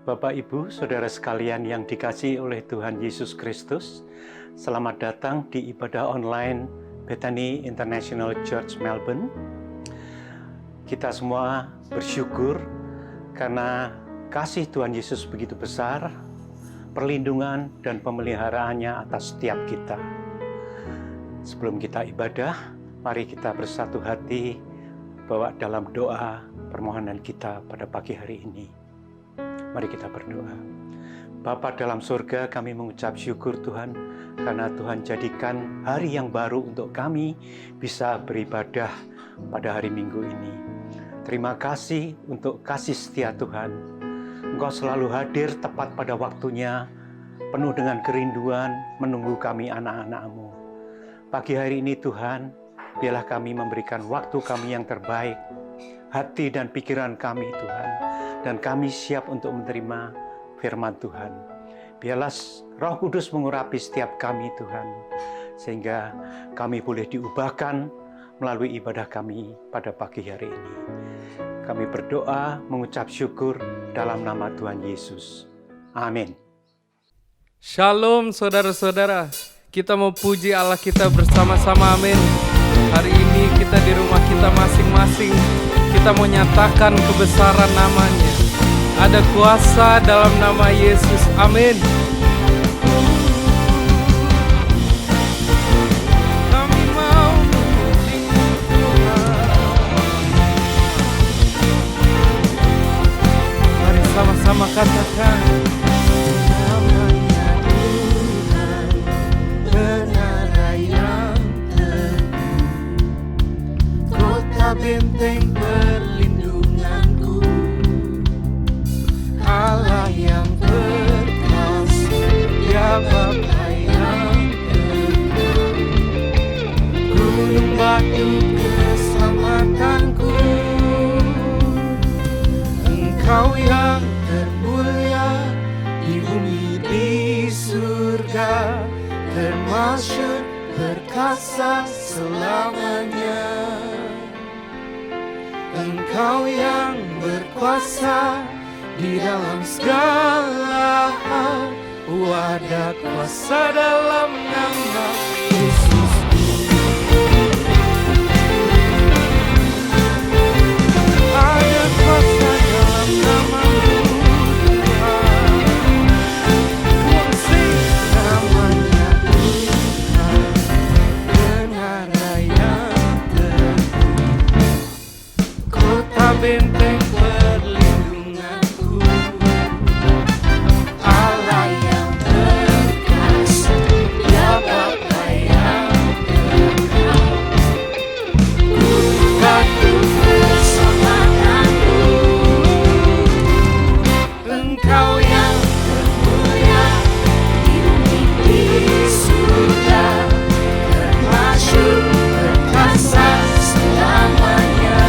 Bapak, Ibu, Saudara sekalian yang dikasihi oleh Tuhan Yesus Kristus, selamat datang di ibadah online Bethany International Church Melbourne. Kita semua bersyukur karena kasih Tuhan Yesus begitu besar, perlindungan dan pemeliharaannya atas setiap kita. Sebelum kita ibadah, mari kita bersatu hati bawa dalam doa permohonan kita pada pagi hari ini. Mari kita berdoa. Bapa dalam surga, kami mengucap syukur Tuhan, karena Tuhan jadikan hari yang baru untuk kami bisa beribadah pada hari Minggu ini. Terima kasih untuk kasih setia Tuhan. Engkau selalu hadir tepat pada waktunya, penuh dengan kerinduan menunggu kami anak-anak-Mu. Pagi hari ini Tuhan, biarlah kami memberikan waktu kami yang terbaik, hati dan pikiran kami Tuhan, dan kami siap untuk menerima firman Tuhan. Biarlah Roh Kudus mengurapi setiap kami Tuhan, sehingga kami boleh diubahkan melalui ibadah kami pada pagi hari ini. Kami berdoa mengucap syukur dalam nama Tuhan Yesus. Amin. Shalom saudara-saudara, kita mau puji Allah kita bersama-sama, amin. Hari ini kita di rumah kita masing-masing, kita mau nyatakan kebesaran namanya. Ada kuasa dalam nama Yesus, amin. Kami mau memuji Tuhan. Mari sama-sama katakan. Namanya Tuhan, menara yang teguh, kota benteng perlindunganku, Allah yang perkasa, Dia Bapa yang kekal, gunung batu keselamatanku, Engkau yang termulia di bumi di surga, termasyhur perkasa selamanya. Engkau yang berkuasa di dalam segala hal, ada kuasa dalam nama Yesus. Ada kuasa dalam nama-Mu Tuhan. Kuasa namanya Tuhan, menara yang teguh, kota benteng perlindunganku, Allah yang perkasa, Dia Bapa yang kekal, gunung batu keselamatanku, Engkau yang termulia di bumi di surga, termasyhur perkasa selamanya.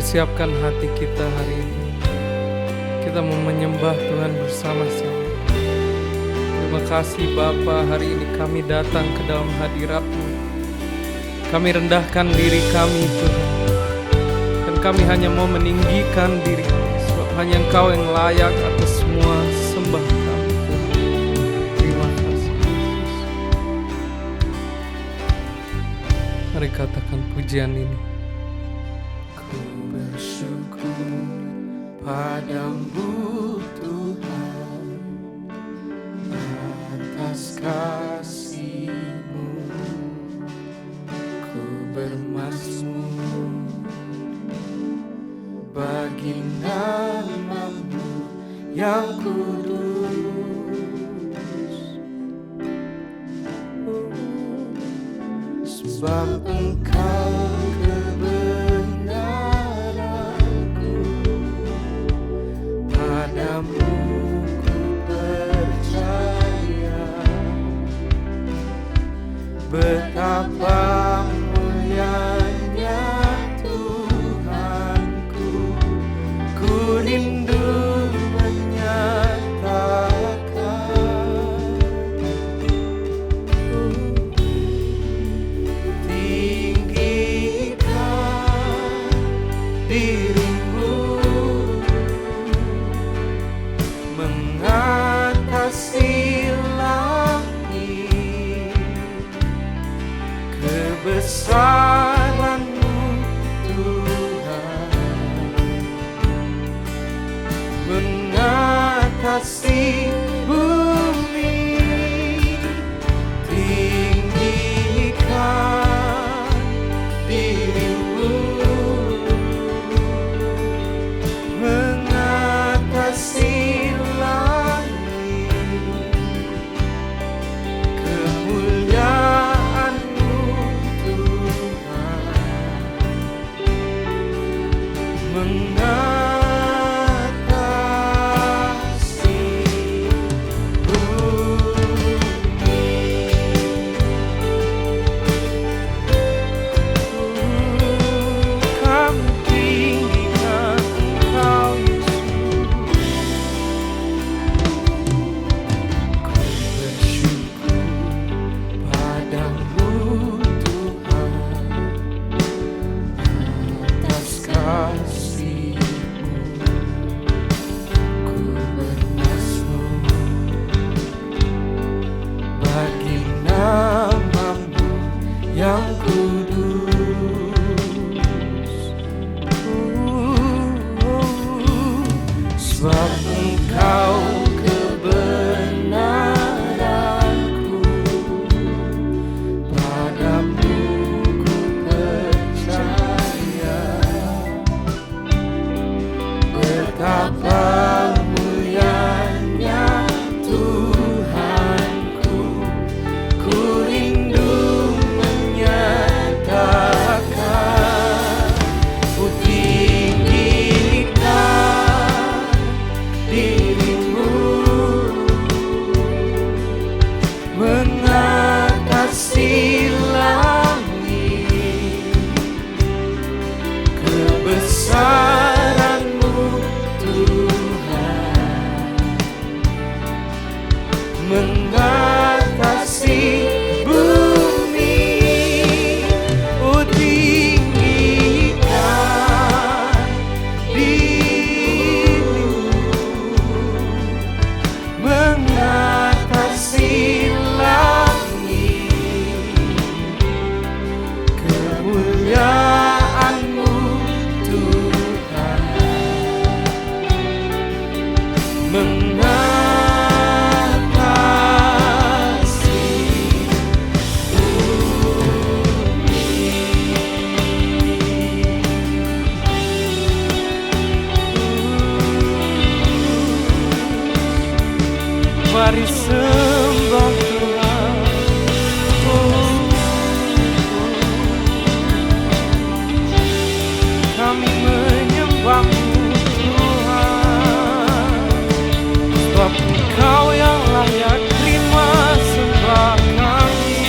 persiapkan hati kita hari ini. Kita mau menyembah Tuhan bersama-sama. Terima kasih Bapa, hari ini kami datang ke dalam hadirat-Mu. Kami rendahkan diri kami Tuhan. Dan kami hanya mau meninggikan diri kami, sebab hanya Engkau yang layak atas semua sembah kami Tuhan. Terima kasih Yesus. Mari katakan pujian ini. Ku bersyukur padamu Tuhan atas kasih-Mu. Ku bermazmur bagi nama-Mu yang kudus, sebab Engkau kebenaranku. Padamu ku percaya, betapa mulianya Tuhanku. Ku rindu menyatakan tinggikan diri-Mu mengatasi langit. Kebesaran-Mu Tuhan mengatasi bumi. Tinggikan diri-Mu mengatasi langit. Kemuliaan-Mu Tuhan mengatasi bumi. Kami tinggikan Engkau Yesus. Ku bersyukur padamu Tuhan atas kasih-Mu. Ku bermazmur bagi nama-Mu yang kudus. Sebab Engkau kebenaranku. Padamu ku percaya, betapa mulianya Tuhanku. Ku rindu menyatakan, ku tinggikan diri-Mu mengatasi langit. Kebesaran-Mu Tuhan mengatasi bumi. Oh, tinggikan diri-Mu mengatasi langit. Kemuliaan-Mu Tuhan mengatasi bumi. Mari sembah Tuhan. Kami menyembah-Mu Tuhan, sebab Engkau yang layak terima sembah kami.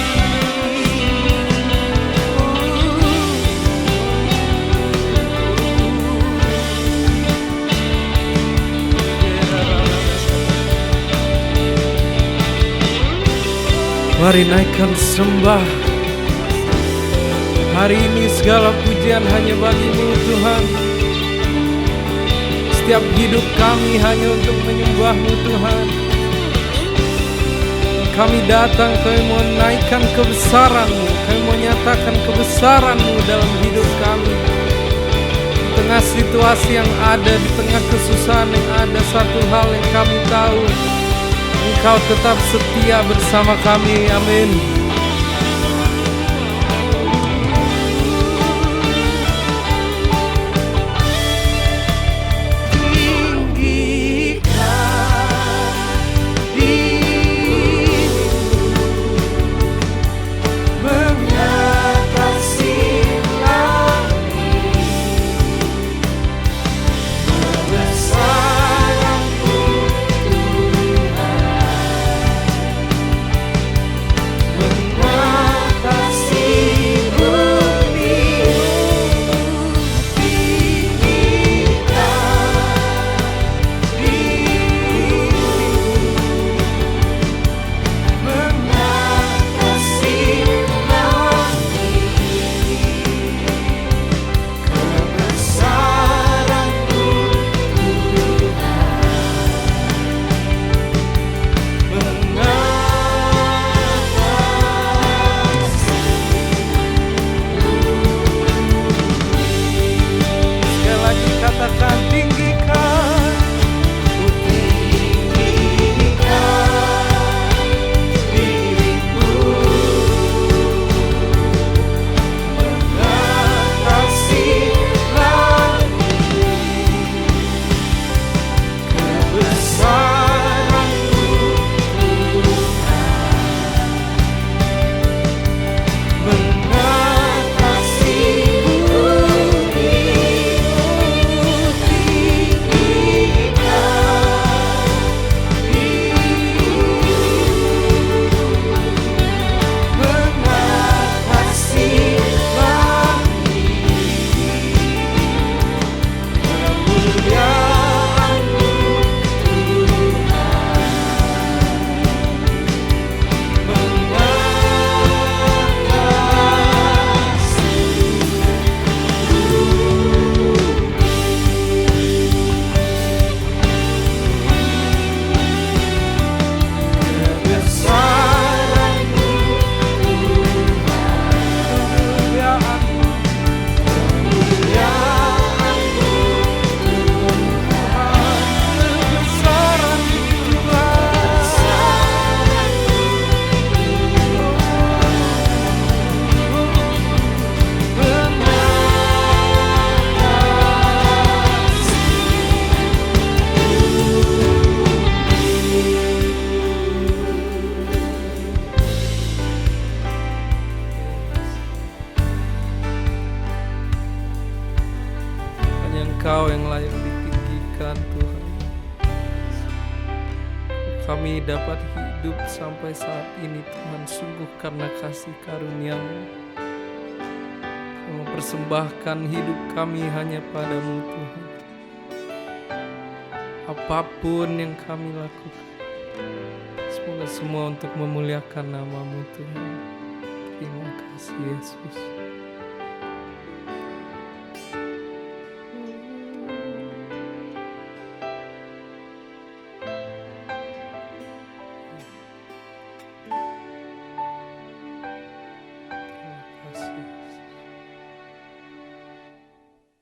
Mari naikkan sembah. Hari ini segala pujian hanya bagi-Mu Tuhan. Setiap hidup kami hanya untuk menyembah-Mu Tuhan. Kami datang, kami mau naikkan kebesaran-Mu, kami mau nyatakan kebesaran-Mu dalam hidup kami. Di tengah situasi yang ada, di tengah kesusahan yang ada, satu hal yang kami tahu, Engkau tetap setia bersama kami. Amin. Engkau yang layak ditinggikan Tuhan. Kami dapat hidup sampai saat ini Tuhan, sungguh karena kasih karunia-Mu. Kami mempersembahkan hidup kami hanya padamu Tuhan. Apapun yang kami lakukan, semoga semua untuk memuliakan nama-Mu Tuhan. Terima kasih Yesus.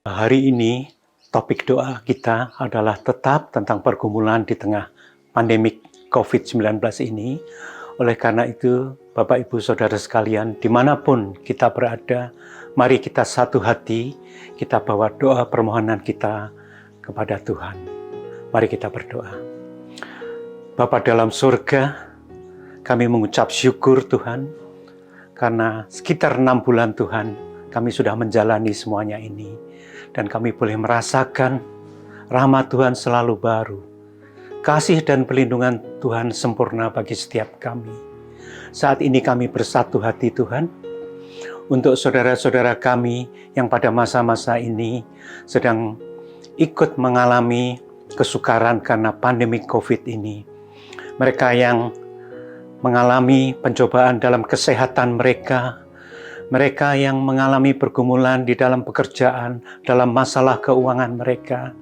Hari ini topik doa kita adalah tetap tentang pergumulan di tengah pandemik COVID-19 ini. Oleh karena itu, Bapak Ibu Saudara sekalian, dimanapun kita berada, mari kita satu hati, kita bawa doa permohonan kita kepada Tuhan. Mari kita berdoa. Bapa dalam surga, kami mengucap syukur Tuhan, karena sekitar 6 bulan Tuhan, kami sudah menjalani semuanya ini. Dan kami boleh merasakan rahmat Tuhan selalu baru. Kasih dan perlindungan Tuhan sempurna bagi setiap kami. Saat ini kami bersatu hati Tuhan, untuk saudara-saudara kami yang pada masa-masa ini sedang ikut mengalami kesukaran karena pandemi COVID ini. Mereka yang mengalami pencobaan dalam kesehatan mereka, mereka yang mengalami pergumulan di dalam pekerjaan, dalam masalah keuangan mereka.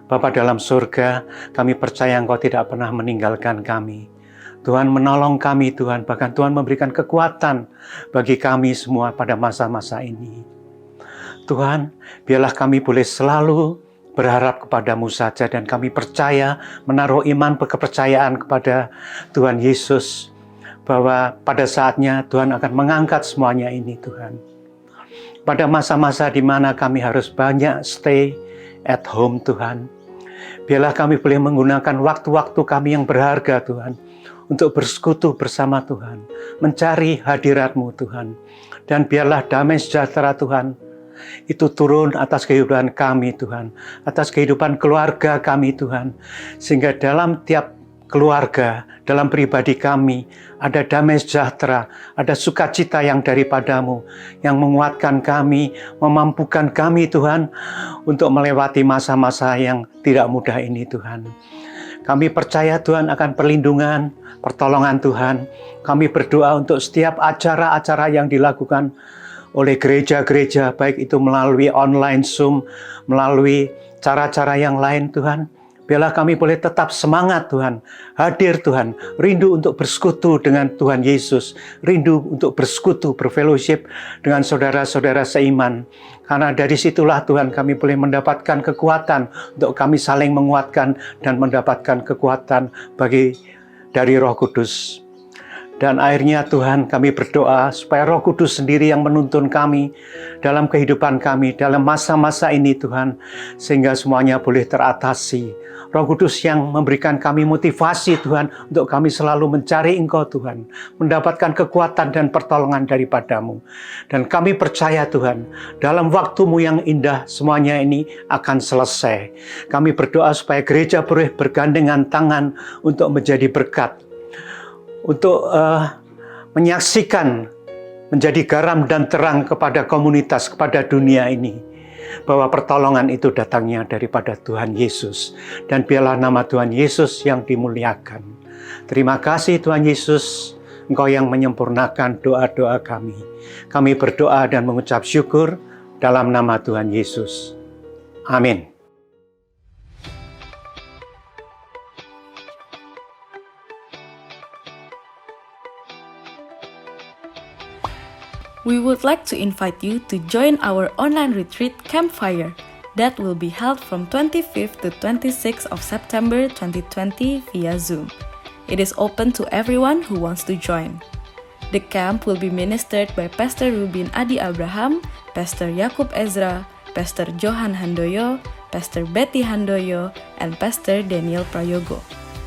Bapa dalam surga, kami percaya Engkau tidak pernah meninggalkan kami. Tuhan menolong kami Tuhan, bahkan Tuhan memberikan kekuatan bagi kami semua pada masa-masa ini. Tuhan, biarlah kami boleh selalu berharap kepadamu saja dan kami percaya, menaruh iman kepercayaan kepada Tuhan Yesus, bahwa pada saatnya Tuhan akan mengangkat semuanya ini Tuhan. Pada masa-masa di mana kami harus banyak stay at home Tuhan, biarlah kami boleh menggunakan waktu-waktu kami yang berharga Tuhan, untuk bersekutu bersama Tuhan, mencari hadirat-Mu Tuhan. Dan biarlah damai sejahtera Tuhan, itu turun atas kehidupan kami Tuhan, atas kehidupan keluarga kami Tuhan, sehingga dalam tiap keluarga, dalam pribadi kami, ada damai sejahtera, ada sukacita yang daripadamu, yang menguatkan kami, memampukan kami Tuhan, untuk melewati masa-masa yang tidak mudah ini Tuhan. Kami percaya Tuhan akan perlindungan, pertolongan Tuhan. Kami berdoa untuk setiap acara-acara yang dilakukan oleh gereja-gereja, baik itu melalui online Zoom, melalui cara-cara yang lain Tuhan. Biarlah kami boleh tetap semangat Tuhan, hadir Tuhan, rindu untuk bersekutu dengan Tuhan Yesus, rindu untuk bersekutu, berfellowship dengan saudara-saudara seiman. Karena dari situlah Tuhan kami boleh mendapatkan kekuatan untuk kami saling menguatkan dan mendapatkan kekuatan dari Roh Kudus. Dan akhirnya Tuhan kami berdoa supaya Roh Kudus sendiri yang menuntun kami dalam kehidupan kami, dalam masa-masa ini Tuhan, sehingga semuanya boleh teratasi. Roh Kudus yang memberikan kami motivasi Tuhan, untuk kami selalu mencari Engkau Tuhan, mendapatkan kekuatan dan pertolongan daripadamu. Dan kami percaya Tuhan, dalam waktu-Mu yang indah semuanya ini akan selesai. Kami berdoa supaya gereja boleh bergandengan tangan untuk menjadi berkat, untuk menyaksikan, menjadi garam dan terang kepada komunitas, kepada dunia ini, bahwa pertolongan itu datangnya daripada Tuhan Yesus. Dan biarlah nama Tuhan Yesus yang dimuliakan. Terima kasih Tuhan Yesus, Engkau yang menyempurnakan doa-doa kami. Kami berdoa dan mengucap syukur dalam nama Tuhan Yesus. Amin. We would like to invite you to join our online retreat Campfire that will be held from 25th to 26th of September 2020 via Zoom. It is open to everyone who wants to join. The camp will be ministered by Pastor Rubin Adi Abraham, Pastor Yakub Ezra, Pastor Johan Handoyo, Pastor Betty Handoyo, and Pastor Daniel Prayogo.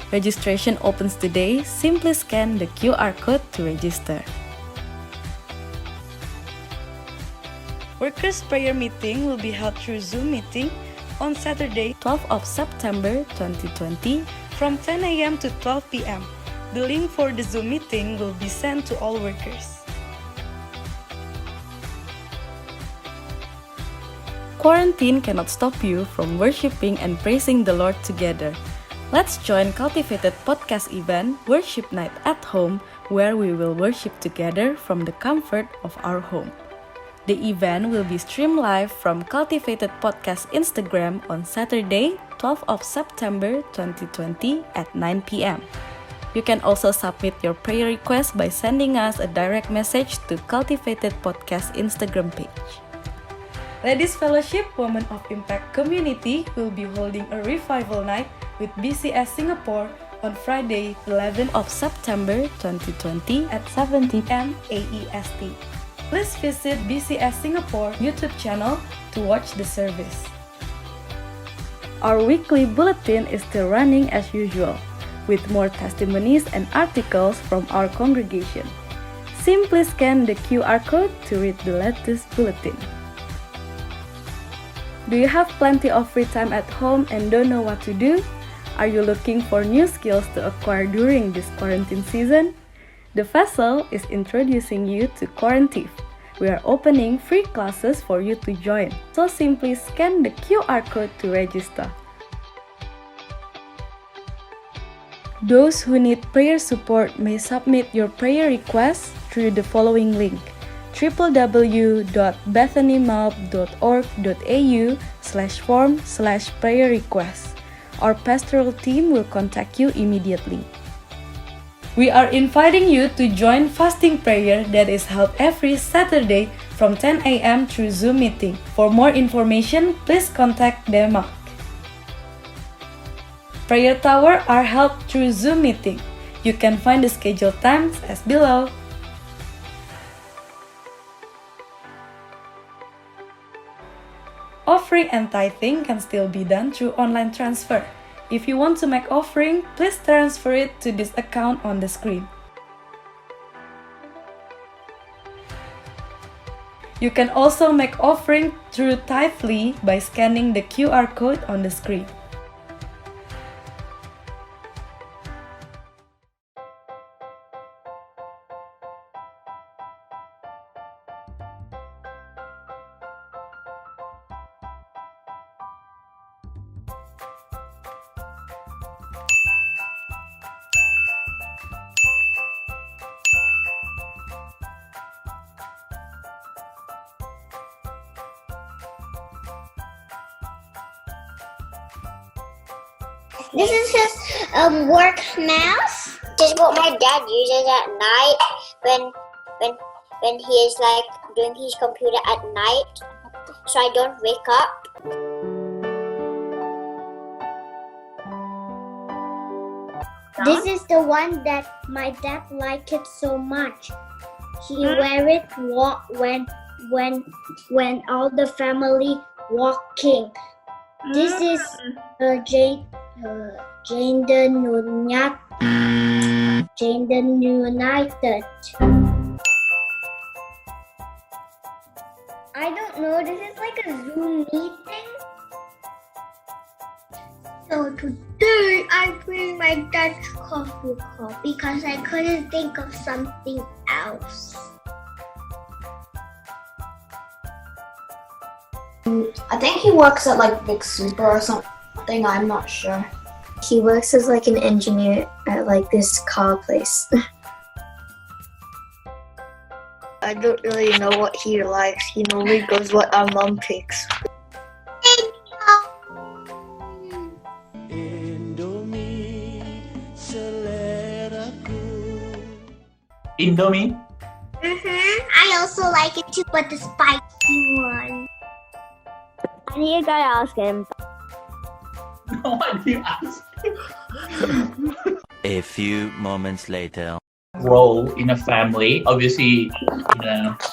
Registration opens today. Simply scan the QR code to register. Workers' prayer meeting will be held through Zoom meeting on Saturday, 12th of September 2020 from 10 a.m. to 12 p.m. The link for the Zoom meeting will be sent to all workers. Quarantine cannot stop you from worshiping and praising the Lord together. Let's join Cultivated Podcast event Worship Night at Home, where we will worship together from the comfort of our home. The event will be streamed live from Cultivated Podcast Instagram on Saturday, 12th of September 2020 at 9 p.m. You can also submit your prayer request by sending us a direct message to Cultivated Podcast Instagram page. Ladies Fellowship Women of Impact Community will be holding a revival night with BCS Singapore on Friday, 11th of September 2020 at 7 p.m. AEST. Please visit BCS Singapore YouTube channel to watch the service. Our weekly bulletin is still running as usual, with more testimonies and articles from our congregation. Simply scan the QR code to read the latest bulletin. Do you have plenty of free time at home and don't know what to do? Are you looking for new skills to acquire during this quarantine season? The Vessel is introducing you to Quarantive. We are opening free classes for you to join, so simply scan the QR code to register. Those who need prayer support may submit your prayer requests through the following link: www.bethanymalb.org.au/form/prayer request. Our pastoral team will contact you immediately. We are inviting you to join fasting prayer that is held every Saturday from 10 a.m. through Zoom meeting. For more information, please contact Demak. Prayer Tower are held through Zoom meeting. You can find the scheduled times as below. Offering and tithing can still be done through online transfer. If you want to make offering, please transfer it to this account on the screen. You can also make offering through Tithely by scanning the QR code on the screen. This is his work mouse. This is what my dad uses at night when he is like doing his computer at night, so I don't wake up. This is the one that my dad liked it so much. He wear it when all the family walking. This is Jayden United. I don't know, this is like a Zoom meeting. So today I bring my dad's coffee cup because I couldn't think of something else. I think he works at like Big Super or something, I'm not sure. He works as like an engineer at like this car place. I don't really know what he likes. He normally goes what our mom picks. Indomie? I also like it too, but the spicy one. And you gotta ask him. No, I didn't ask. A few moments later. Role in a family, obviously,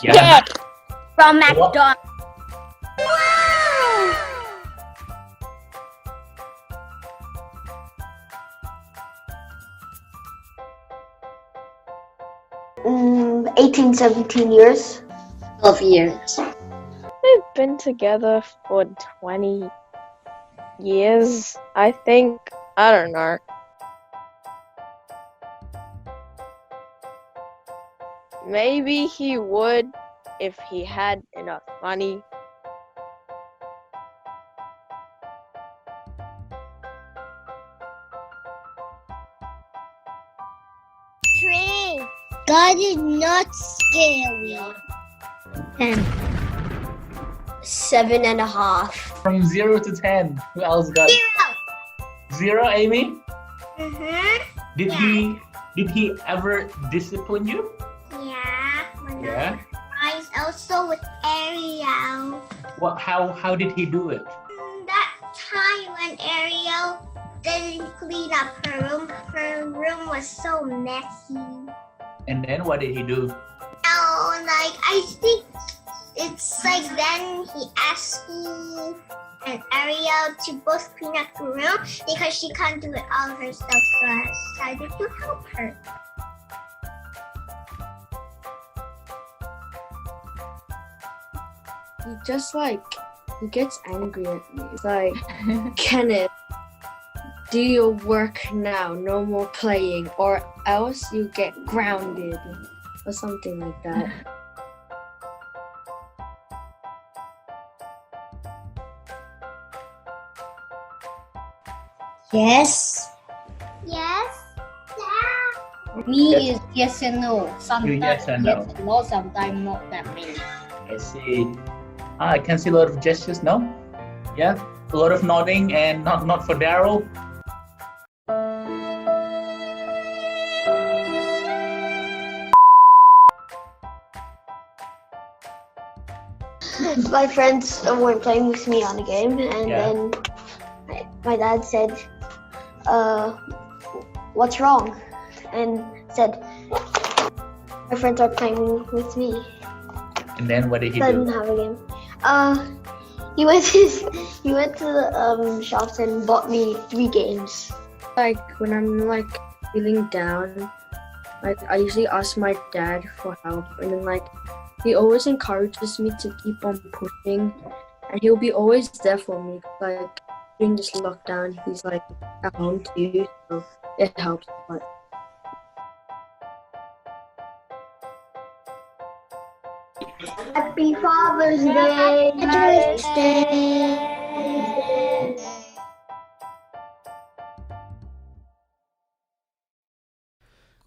yeah. From What? McDonald's. Wow! 18, 17 years. 12 years. We've been together for 20 years, I think. I don't know. Maybe he would if he had enough money. Train. God is not scary. 10. 7.5. From 0 to 10, who else got 0, Amy? Did he ever discipline you? Yeah. Yeah. Eyes also with Ariel. How did he do it? That time when Ariel didn't clean up her room was so messy. And then what did he do? Oh, like I think it's like then he asked me and Ariel to both clean up the room because she can't do it all herself, so I decided to help her. He gets angry at me. It's like, Kenneth, do your work now, no more playing, or else you get grounded, or something like that. Yes. Yes. Me is yes and no. Sometimes yes and no. Sometimes not that many. I see. I can see a lot of gestures, no? Yeah? A lot of nodding and not for Daryl. My friends were playing with me on a game, and Yeah. then my dad said, "What's wrong?" And said, "My friends are playing with me." And then what did he So I didn't do? have a game. He went to the shops and bought me 3 games. Like when I'm like feeling down, like I usually ask my dad for help, and then like he always encourages me to keep on pushing, and he'll be always there for me. Like during this lockdown, he's like at home too, so it helps a lot. Happy Father's Day! Father's Day.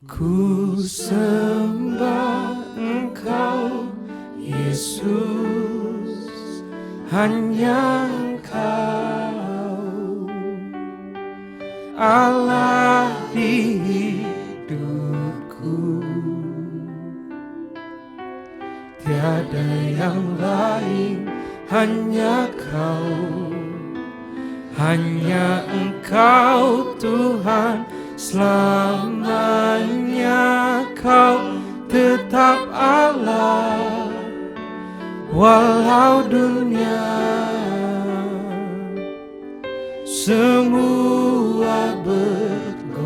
Ku sembah Engkau, Yesus, hanya Engkau, Allah di hidupku. Tiada yang lain, hanya Kau, hanya Engkau Tuhan. Selamanya Kau tetap Allah, walau dunia semua bergoncang,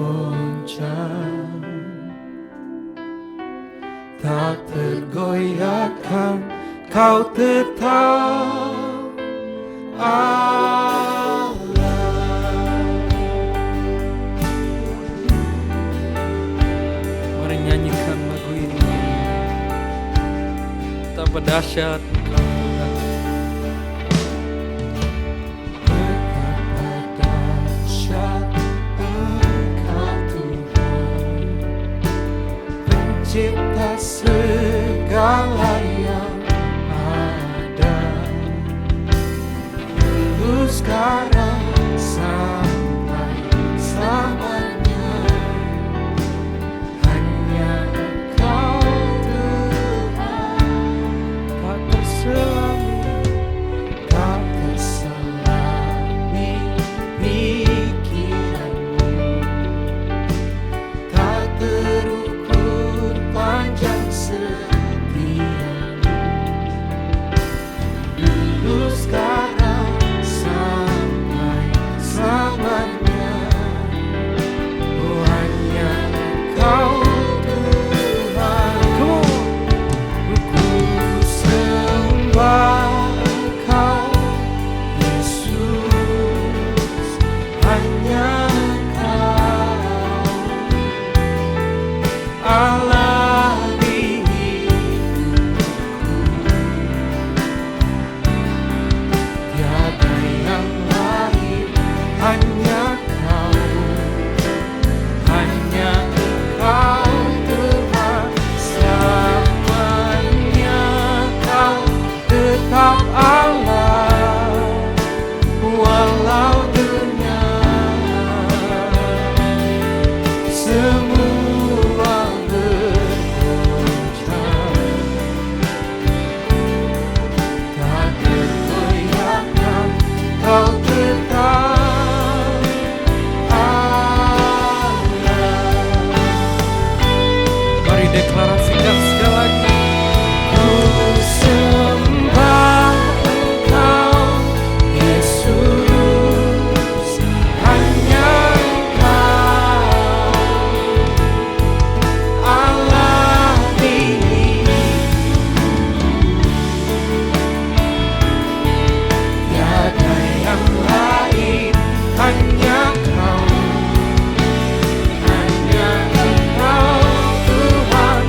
tak tergoyahkan Kau tetap Allah. Nyanyikan lagu ini. Betapa dahsyat Engkau Tuhan. Betapa dahsyat Engkau Tuhan, pencipta segala yang ada, dulu sekarang sampai selamanya. Deklarasikan sekali lagi. Ku sembah Engkau, Yesus, hanya Engkau, Allah di hidupku. Tiada yang lain, hanya Kau, hanya Engkau Tuhan.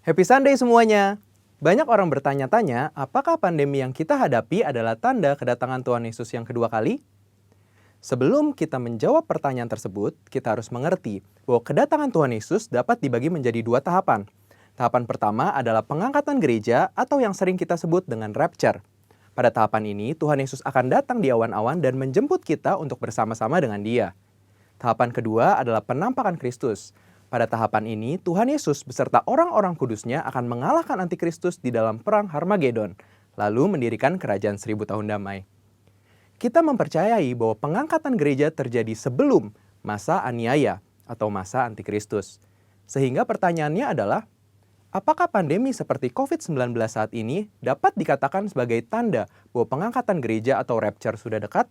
Happy Sunday semuanya! Banyak orang bertanya-tanya, apakah pandemi yang kita hadapi adalah tanda kedatangan Tuhan Yesus yang kedua kali? Sebelum kita menjawab pertanyaan tersebut, kita harus mengerti bahwa kedatangan Tuhan Yesus dapat dibagi menjadi dua tahapan. Tahapan pertama adalah pengangkatan gereja atau yang sering kita sebut dengan rapture. Pada tahapan ini, Tuhan Yesus akan datang di awan-awan dan menjemput kita untuk bersama-sama dengan Dia. Tahapan kedua adalah penampakan Kristus. Pada tahapan ini, Tuhan Yesus beserta orang-orang kudusnya akan mengalahkan antikristus di dalam perang Harmagedon, lalu mendirikan kerajaan 1000 tahun damai. Kita mempercayai bahwa pengangkatan gereja terjadi sebelum masa aniaya atau masa antikristus. Sehingga pertanyaannya adalah, apakah pandemi seperti COVID-19 saat ini dapat dikatakan sebagai tanda bahwa pengangkatan gereja atau rapture sudah dekat?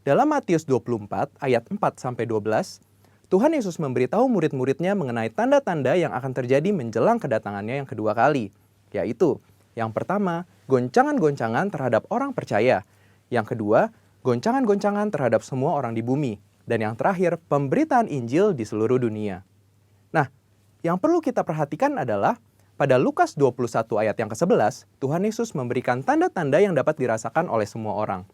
Dalam Matius 24 ayat 4-12, Tuhan Yesus memberitahu murid-muridnya mengenai tanda-tanda yang akan terjadi menjelang kedatangannya yang kedua kali, yaitu yang pertama, goncangan-goncangan terhadap orang percaya, yang kedua, goncangan-goncangan terhadap semua orang di bumi, dan yang terakhir, pemberitaan Injil di seluruh dunia. Nah, yang perlu kita perhatikan adalah pada Lukas 21 ayat yang ke-11, Tuhan Yesus memberikan tanda-tanda yang dapat dirasakan oleh semua orang.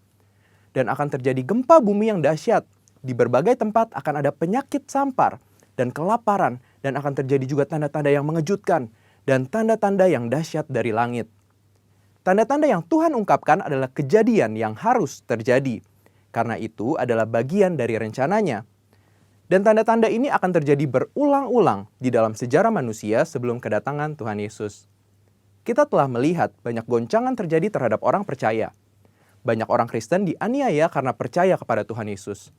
Dan akan terjadi gempa bumi yang dahsyat. Di berbagai tempat akan ada penyakit sampar dan kelaparan, dan akan terjadi juga tanda-tanda yang mengejutkan dan tanda-tanda yang dahsyat dari langit. Tanda-tanda yang Tuhan ungkapkan adalah kejadian yang harus terjadi, karena itu adalah bagian dari rencananya. Dan tanda-tanda ini akan terjadi berulang-ulang di dalam sejarah manusia sebelum kedatangan Tuhan Yesus. Kita telah melihat banyak goncangan terjadi terhadap orang percaya. Banyak orang Kristen dianiaya karena percaya kepada Tuhan Yesus.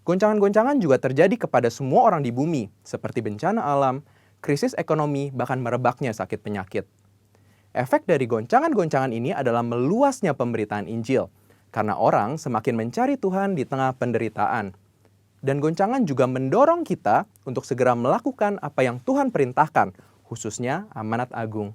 Goncangan-goncangan juga terjadi kepada semua orang di bumi, seperti bencana alam, krisis ekonomi, bahkan merebaknya sakit penyakit. Efek dari goncangan-goncangan ini adalah meluasnya pemberitaan Injil, karena orang semakin mencari Tuhan di tengah penderitaan. Dan goncangan juga mendorong kita untuk segera melakukan apa yang Tuhan perintahkan, khususnya amanat agung.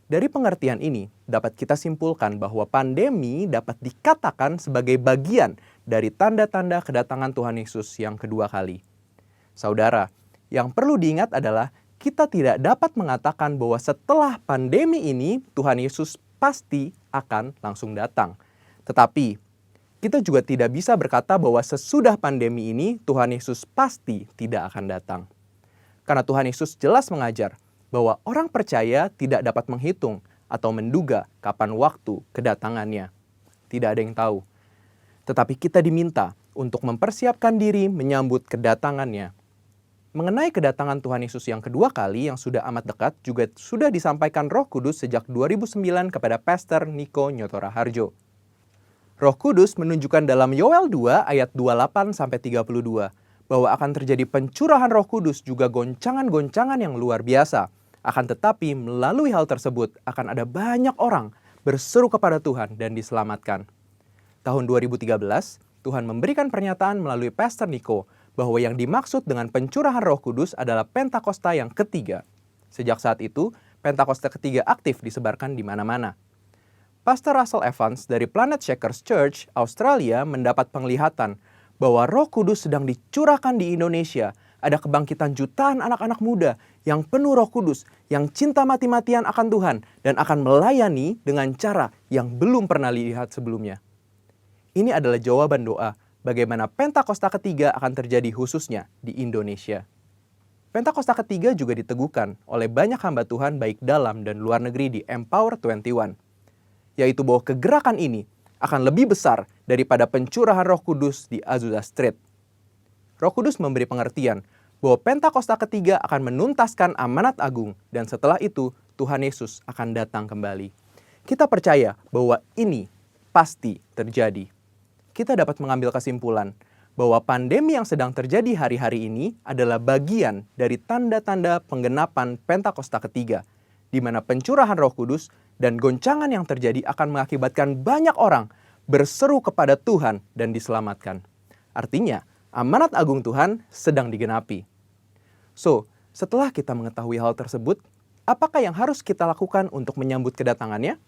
Dari pengertian ini, dapat kita simpulkan bahwa pandemi dapat dikatakan sebagai bagian dari tanda-tanda kedatangan Tuhan Yesus yang kedua kali. Saudara, yang perlu diingat adalah kita tidak dapat mengatakan bahwa setelah pandemi ini Tuhan Yesus pasti akan langsung datang. Tetapi, kita juga tidak bisa berkata bahwa sesudah pandemi ini Tuhan Yesus pasti tidak akan datang. Karena Tuhan Yesus jelas mengajar bahwa orang percaya tidak dapat menghitung atau menduga kapan waktu kedatangannya. Tidak ada yang tahu. Tetapi kita diminta untuk mempersiapkan diri menyambut kedatangannya. Mengenai kedatangan Tuhan Yesus yang kedua kali yang sudah amat dekat juga sudah disampaikan Roh Kudus sejak 2009 kepada Pastor Niko Nyotora Harjo. Roh Kudus menunjukkan dalam Yoel 2 ayat 28-32 bahwa akan terjadi pencurahan Roh Kudus juga goncangan-goncangan yang luar biasa. Akan tetapi melalui hal tersebut akan ada banyak orang berseru kepada Tuhan dan diselamatkan. Tahun 2013, Tuhan memberikan pernyataan melalui Pastor Niko bahwa yang dimaksud dengan pencurahan Roh Kudus adalah Pentakosta yang ketiga. Sejak saat itu, Pentakosta ketiga aktif disebarkan di mana-mana. Pastor Russell Evans dari Planet Shakers Church, Australia mendapat penglihatan bahwa Roh Kudus sedang dicurahkan di Indonesia. Ada kebangkitan jutaan anak-anak muda yang penuh Roh Kudus, yang cinta mati-matian akan Tuhan, dan akan melayani dengan cara yang belum pernah dilihat sebelumnya. Ini adalah jawaban doa bagaimana Pentakosta ketiga akan terjadi khususnya di Indonesia. Pentakosta ketiga juga diteguhkan oleh banyak hamba Tuhan baik dalam dan luar negeri di Empower 21, yaitu bahwa kegerakan ini akan lebih besar daripada pencurahan Roh Kudus di Azusa Street. Roh Kudus memberi pengertian bahwa Pentakosta ketiga akan menuntaskan amanat agung dan setelah itu Tuhan Yesus akan datang kembali. Kita percaya bahwa ini pasti terjadi. Kita dapat mengambil kesimpulan bahwa pandemi yang sedang terjadi hari-hari ini adalah bagian dari tanda-tanda penggenapan Pentakosta ketiga, di mana pencurahan Roh Kudus dan goncangan yang terjadi akan mengakibatkan banyak orang berseru kepada Tuhan dan diselamatkan. Artinya, amanat agung Tuhan sedang digenapi. So, setelah kita mengetahui hal tersebut, apakah yang harus kita lakukan untuk menyambut kedatangannya?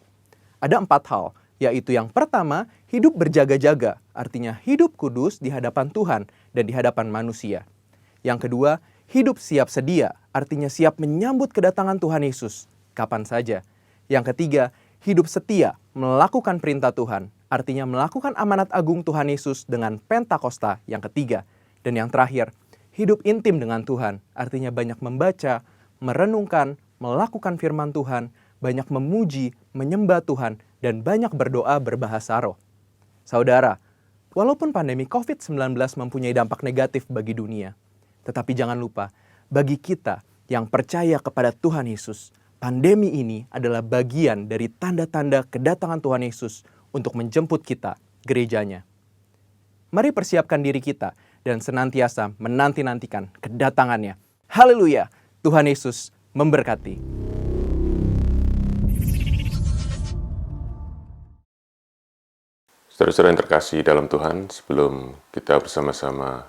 Ada 4 hal, yaitu yang pertama, hidup berjaga-jaga, artinya hidup kudus di hadapan Tuhan dan di hadapan manusia. Yang kedua, Hidup siap sedia, artinya siap menyambut kedatangan Tuhan Yesus kapan saja. Yang ketiga, hidup setia, melakukan perintah Tuhan, artinya melakukan amanat agung Tuhan Yesus dengan Pentakosta yang ketiga. Dan yang terakhir, hidup intim dengan Tuhan, artinya banyak membaca, merenungkan, melakukan firman Tuhan, banyak memuji, menyembah Tuhan, dan banyak berdoa berbahasa roh. Saudara, walaupun pandemi COVID-19 mempunyai dampak negatif bagi dunia, tetapi jangan lupa, bagi kita yang percaya kepada Tuhan Yesus, pandemi ini adalah bagian dari tanda-tanda kedatangan Tuhan Yesus untuk menjemput kita, gerejanya. Mari persiapkan diri kita dan senantiasa menanti-nantikan kedatangannya. Haleluya! Tuhan Yesus memberkati. Saudara-saudara yang terkasih dalam Tuhan, sebelum kita bersama-sama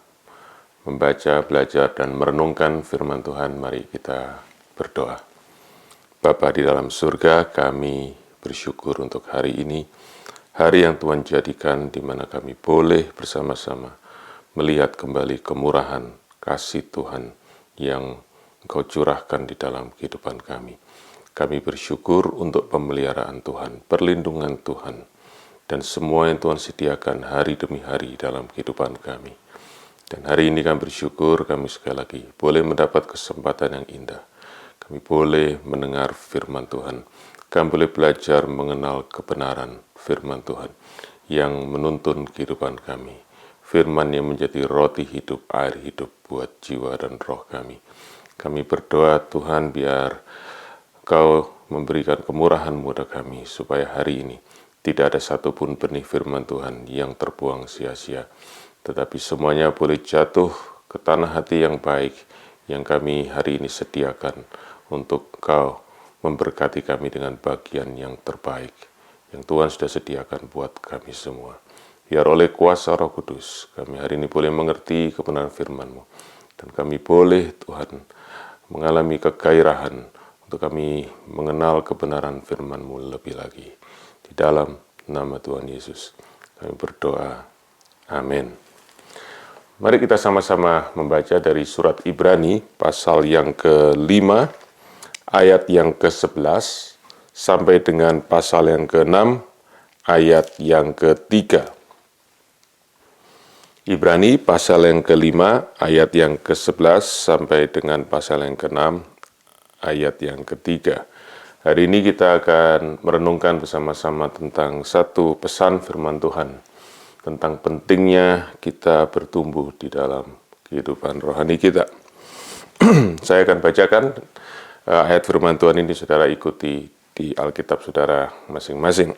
membaca, belajar, dan merenungkan firman Tuhan, mari kita berdoa. Bapa di dalam surga, kami bersyukur untuk hari ini, hari yang Tuhan jadikan di mana kami boleh bersama-sama melihat kembali kemurahan kasih Tuhan yang Engkau curahkan di dalam kehidupan kami. Kami bersyukur untuk pemeliharaan Tuhan, perlindungan Tuhan, dan semua yang Tuhan sediakan hari demi hari dalam kehidupan kami. Dan hari ini kami bersyukur, kami sekali lagi boleh mendapat kesempatan yang indah. Kami boleh mendengar firman Tuhan. Kami boleh belajar mengenal kebenaran firman Tuhan yang menuntun kehidupan kami. Firman yang menjadi roti hidup, air hidup buat jiwa dan roh kami. Kami berdoa Tuhan biar Engkau memberikan kemurahan kepada kami supaya hari ini tidak ada satupun benih firman Tuhan yang terbuang sia-sia. Tetapi semuanya boleh jatuh ke tanah hati yang baik yang kami hari ini sediakan untuk Engkau memberkati kami dengan bagian yang terbaik yang Tuhan sudah sediakan buat kami semua. Biar oleh kuasa Roh Kudus kami hari ini boleh mengerti kebenaran firman-Mu. Dan kami boleh Tuhan mengalami kegairahan untuk kami mengenal kebenaran firman-Mu lebih lagi. Di dalam nama Tuhan Yesus kami berdoa. Amin. Mari kita sama-sama membaca dari surat Ibrani pasal yang ke-5 ayat yang ke-11 sampai dengan pasal yang ke-6 ayat yang ke-3. Ibrani pasal yang ke-5 ayat yang ke-11 sampai dengan pasal yang ke-6 ayat yang ke-3. Hari ini kita akan merenungkan bersama-sama tentang satu pesan firman Tuhan, tentang pentingnya kita bertumbuh di dalam kehidupan rohani kita. Saya akan bacakan ayat firman Tuhan ini, saudara ikuti di Alkitab saudara masing-masing.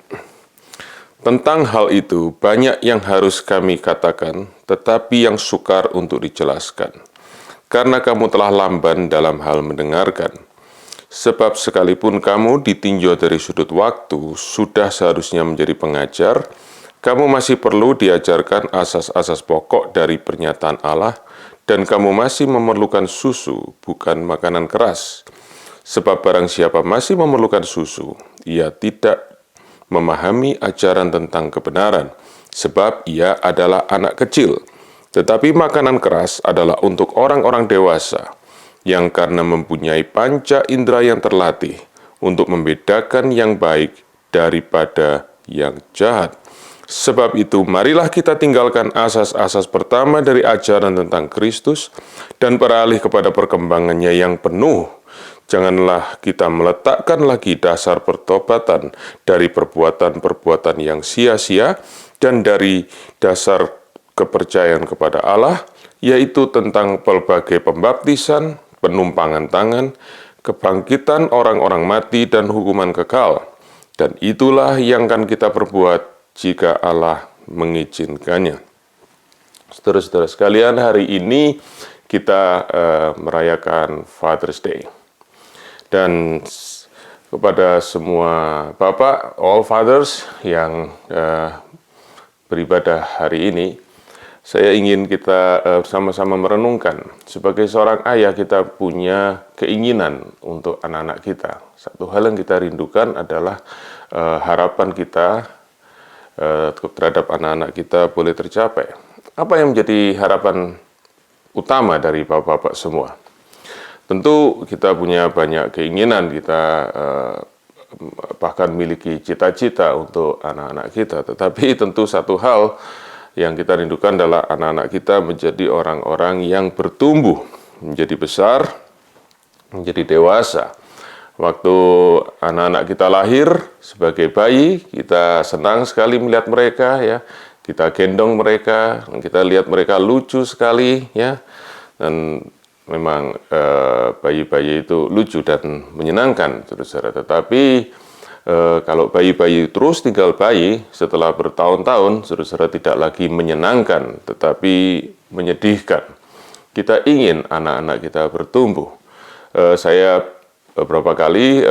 Tentang hal itu, banyak yang harus kami katakan, tetapi yang sukar untuk dijelaskan. Karena kamu telah lamban dalam hal mendengarkan. Sebab sekalipun kamu ditinjau dari sudut waktu, sudah seharusnya menjadi pengajar, kamu masih perlu diajarkan asas-asas pokok dari pernyataan Allah, dan kamu masih memerlukan susu, bukan makanan keras. Sebab barang siapa masih memerlukan susu, ia tidak memahami ajaran tentang kebenaran, sebab ia adalah anak kecil. Tetapi makanan keras adalah untuk orang-orang dewasa, yang karena mempunyai panca indera yang terlatih, untuk membedakan yang baik daripada yang jahat. Sebab itu, marilah kita tinggalkan asas-asas pertama dari ajaran tentang Kristus, dan beralih kepada perkembangannya yang penuh. Janganlah kita meletakkan lagi dasar pertobatan dari perbuatan-perbuatan yang sia-sia dan dari dasar kepercayaan kepada Allah, yaitu tentang pelbagai pembaptisan, penumpangan tangan, kebangkitan orang-orang mati, dan hukuman kekal. Dan itulah yang akan kita perbuat jika Allah mengizinkannya. Saudara-saudara sekalian, hari ini kita merayakan Father's Day. Dan kepada semua Bapak, all fathers yang beribadah hari ini, saya ingin kita sama-sama merenungkan. Sebagai seorang ayah, kita punya keinginan untuk anak-anak kita. Satu hal yang kita rindukan adalah harapan kita terhadap anak-anak kita boleh tercapai. Apa yang menjadi harapan utama dari bapak-bapak semua? tentu kita punya banyak keinginan, kita bahkan miliki cita-cita untuk anak-anak kita. Tetapi tentu satu hal yang kita rindukan adalah anak-anak kita menjadi orang-orang yang bertumbuh, menjadi besar, menjadi dewasa. Waktu anak-anak kita lahir sebagai bayi, kita senang sekali melihat mereka, ya. Kita gendong mereka, kita lihat mereka lucu sekali, ya. Dan memang bayi-bayi itu lucu dan menyenangkan, saudara. Tetapi kalau bayi-bayi terus tinggal bayi, setelah bertahun-tahun, saudara, tidak lagi menyenangkan, tetapi menyedihkan. Kita ingin anak-anak kita bertumbuh. Saya beberapa kali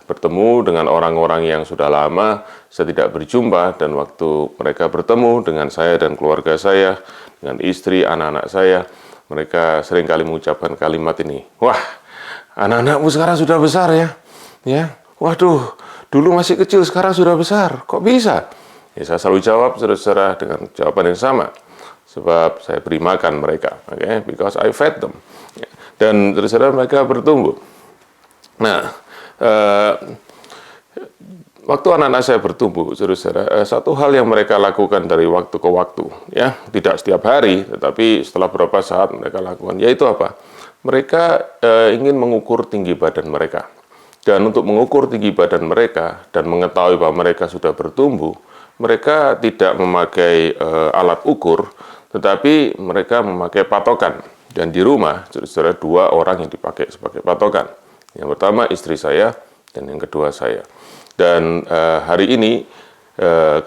bertemu dengan orang-orang yang sudah lama saya tidak berjumpa, dan waktu mereka bertemu dengan saya dan keluarga saya, dengan istri, anak-anak saya, mereka seringkali mengucapkan kalimat ini, "Wah, anak-anakmu sekarang sudah besar ya? Ya, waduh, dulu masih kecil, sekarang sudah besar. Kok bisa?" Ya, saya selalu jawab, saudara-saudara, dengan jawaban yang sama. Sebab saya beri makan mereka, okay? Because I fed them. Ya. Dan saudara-saudara, mereka bertumbuh. Nah, waktu anak-anak saya bertumbuh, saudara-saudara, satu hal yang mereka lakukan dari waktu ke waktu, ya, tidak setiap hari, tetapi setelah beberapa saat mereka lakukan, yaitu apa? Mereka ingin mengukur tinggi badan mereka. Dan untuk mengukur tinggi badan mereka dan mengetahui bahwa mereka sudah bertumbuh, mereka tidak memakai alat ukur, tetapi mereka memakai patokan. Dan di rumah, saudara-saudara, 2 orang yang dipakai sebagai patokan. Yang pertama istri saya, dan yang kedua saya. Dan hari ini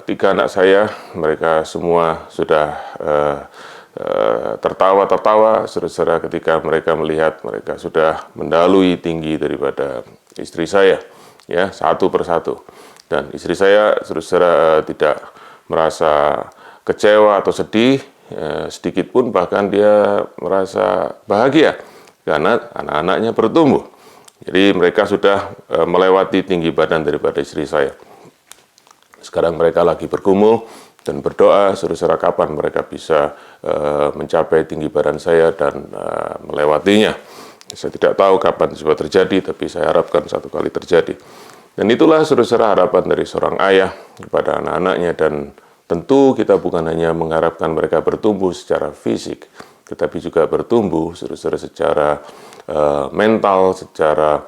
ketika anak saya, mereka semua sudah tertawa-tertawa, saudara-saudara, ketika mereka melihat mereka sudah mendalui tinggi daripada istri saya, ya, satu persatu. Dan istri saya, saudara-saudara, tidak merasa kecewa atau sedih sedikit pun, bahkan dia merasa bahagia karena anak-anaknya bertumbuh. Jadi mereka sudah melewati tinggi badan daripada istri saya. Sekarang mereka lagi bergumul dan berdoa, saudara-saudara, kapan mereka bisa mencapai tinggi badan saya dan melewatinya. Saya tidak tahu kapan itu terjadi, tapi saya harapkan satu kali terjadi. Dan itulah, saudara-saudara, harapan dari seorang ayah kepada anak-anaknya. Dan tentu kita bukan hanya mengharapkan mereka bertumbuh secara fisik, tetapi juga bertumbuh, saudara-saudara, secara mental, secara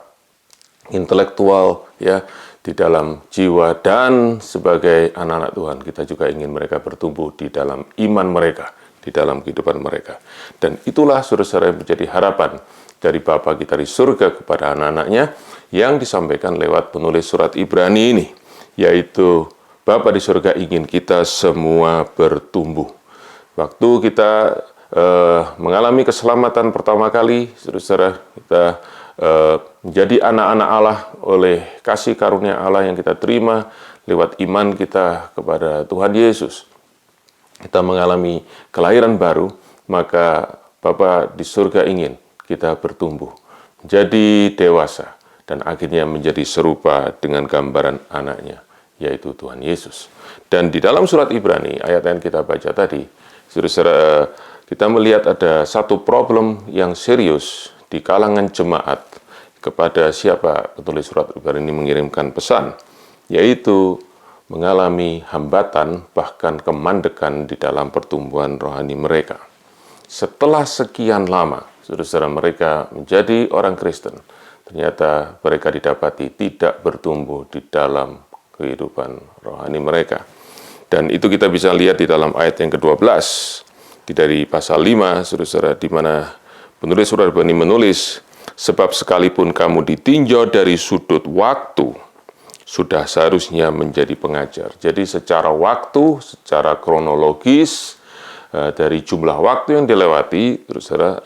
intelektual, ya, di dalam jiwa. Dan sebagai anak-anak Tuhan, kita juga ingin mereka bertumbuh di dalam iman mereka, di dalam kehidupan mereka. Dan itulah, saudara-saudara, yang menjadi harapan dari Bapa kita di surga kepada anak-anaknya, yang disampaikan lewat penulis surat Ibrani ini, yaitu Bapa di surga ingin kita semua bertumbuh. Waktu kita mengalami keselamatan pertama kali, saudara-saudara, kita menjadi anak-anak Allah oleh kasih karunia Allah yang kita terima lewat iman kita kepada Tuhan Yesus. Kita mengalami kelahiran baru, maka Bapa di surga ingin kita bertumbuh, menjadi dewasa, dan akhirnya menjadi serupa dengan gambaran anaknya, yaitu Tuhan Yesus. Dan di dalam surat Ibrani, ayat yang kita baca tadi, saudara-saudara, kita melihat ada satu problem yang serius di kalangan jemaat kepada siapa penulis surat Ibrani mengirimkan pesan, yaitu mengalami hambatan bahkan kemandekan di dalam pertumbuhan rohani mereka. Setelah sekian lama, saudara-saudara, mereka menjadi orang Kristen, ternyata mereka didapati tidak bertumbuh di dalam kehidupan rohani mereka. Dan itu kita bisa lihat di dalam ayat yang ke-12, dari pasal 5, saudara-saudara, di mana penulis surat Ibrani menulis, "Sebab sekalipun kamu ditinjau dari sudut waktu, sudah seharusnya menjadi pengajar." Jadi secara waktu, secara kronologis, dari jumlah waktu yang dilewati, saudara,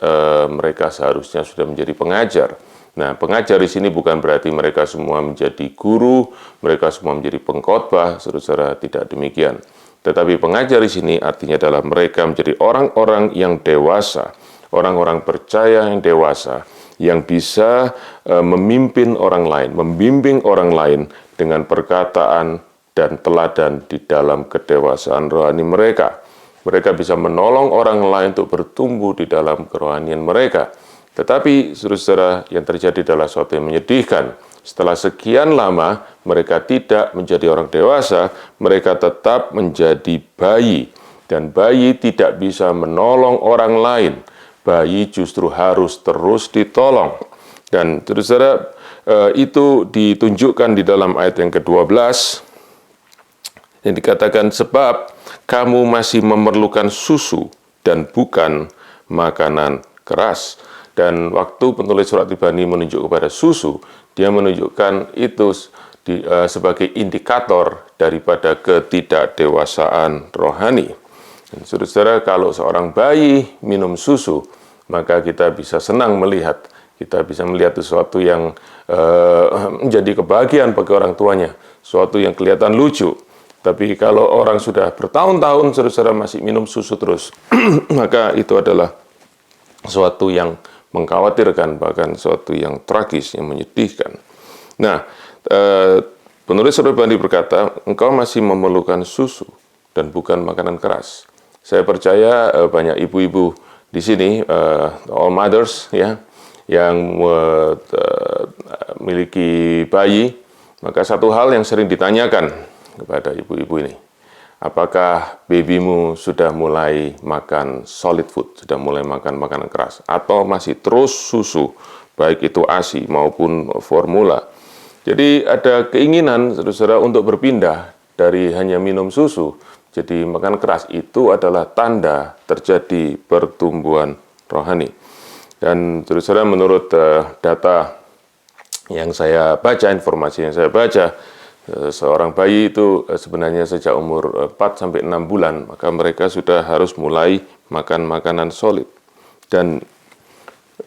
mereka seharusnya sudah menjadi pengajar. Nah, pengajar di sini bukan berarti mereka semua menjadi guru, mereka semua menjadi pengkhotbah, saudara-saudara, tidak demikian. Tetapi pengajar di sini artinya adalah mereka menjadi orang-orang yang dewasa, orang-orang percaya yang dewasa, yang bisa memimpin orang lain, membimbing orang lain dengan perkataan dan teladan di dalam kedewasaan rohani mereka. Mereka bisa menolong orang lain untuk bertumbuh di dalam kerohanian mereka. Tetapi, saudara-saudara, yang terjadi adalah sesuatu yang menyedihkan. Setelah sekian lama, mereka tidak menjadi orang dewasa, mereka tetap menjadi bayi. Dan bayi tidak bisa menolong orang lain. Bayi justru harus terus ditolong. Dan saudara-saudara, itu ditunjukkan di dalam ayat yang ke-12, yang dikatakan, sebab kamu masih memerlukan susu dan bukan makanan keras. Dan waktu penulis surat Ibrani menunjuk kepada susu, dia menunjukkan itu sebagai indikator daripada ketidakdewasaan rohani. Dan saudara-saudara, kalau seorang bayi minum susu, maka kita bisa senang melihat, kita bisa melihat sesuatu yang menjadi kebahagiaan bagi orang tuanya, sesuatu yang kelihatan lucu. Tapi kalau orang sudah bertahun-tahun saudara-saudara masih minum susu terus, maka itu adalah sesuatu yang mengkhawatirkan, bahkan sesuatu yang tragis, yang menyedihkan. Nah, penulis surat Ibrani berkata, engkau masih memerlukan susu dan bukan makanan keras. Saya percaya banyak ibu-ibu di sini, all mothers, ya, yang memiliki bayi, maka satu hal yang sering ditanyakan kepada ibu-ibu ini, apakah babymu sudah mulai makan solid food, sudah mulai makan makanan keras, atau masih terus susu, baik itu ASI maupun formula. Jadi ada keinginan saudara-saudara untuk berpindah dari hanya minum susu, jadi makan keras. Itu adalah tanda terjadi pertumbuhan rohani. Dan saudara-saudara, menurut data yang saya baca, informasi yang saya baca, seorang bayi itu sebenarnya sejak umur 4-6 bulan, maka mereka sudah harus mulai makan makanan solid. Dan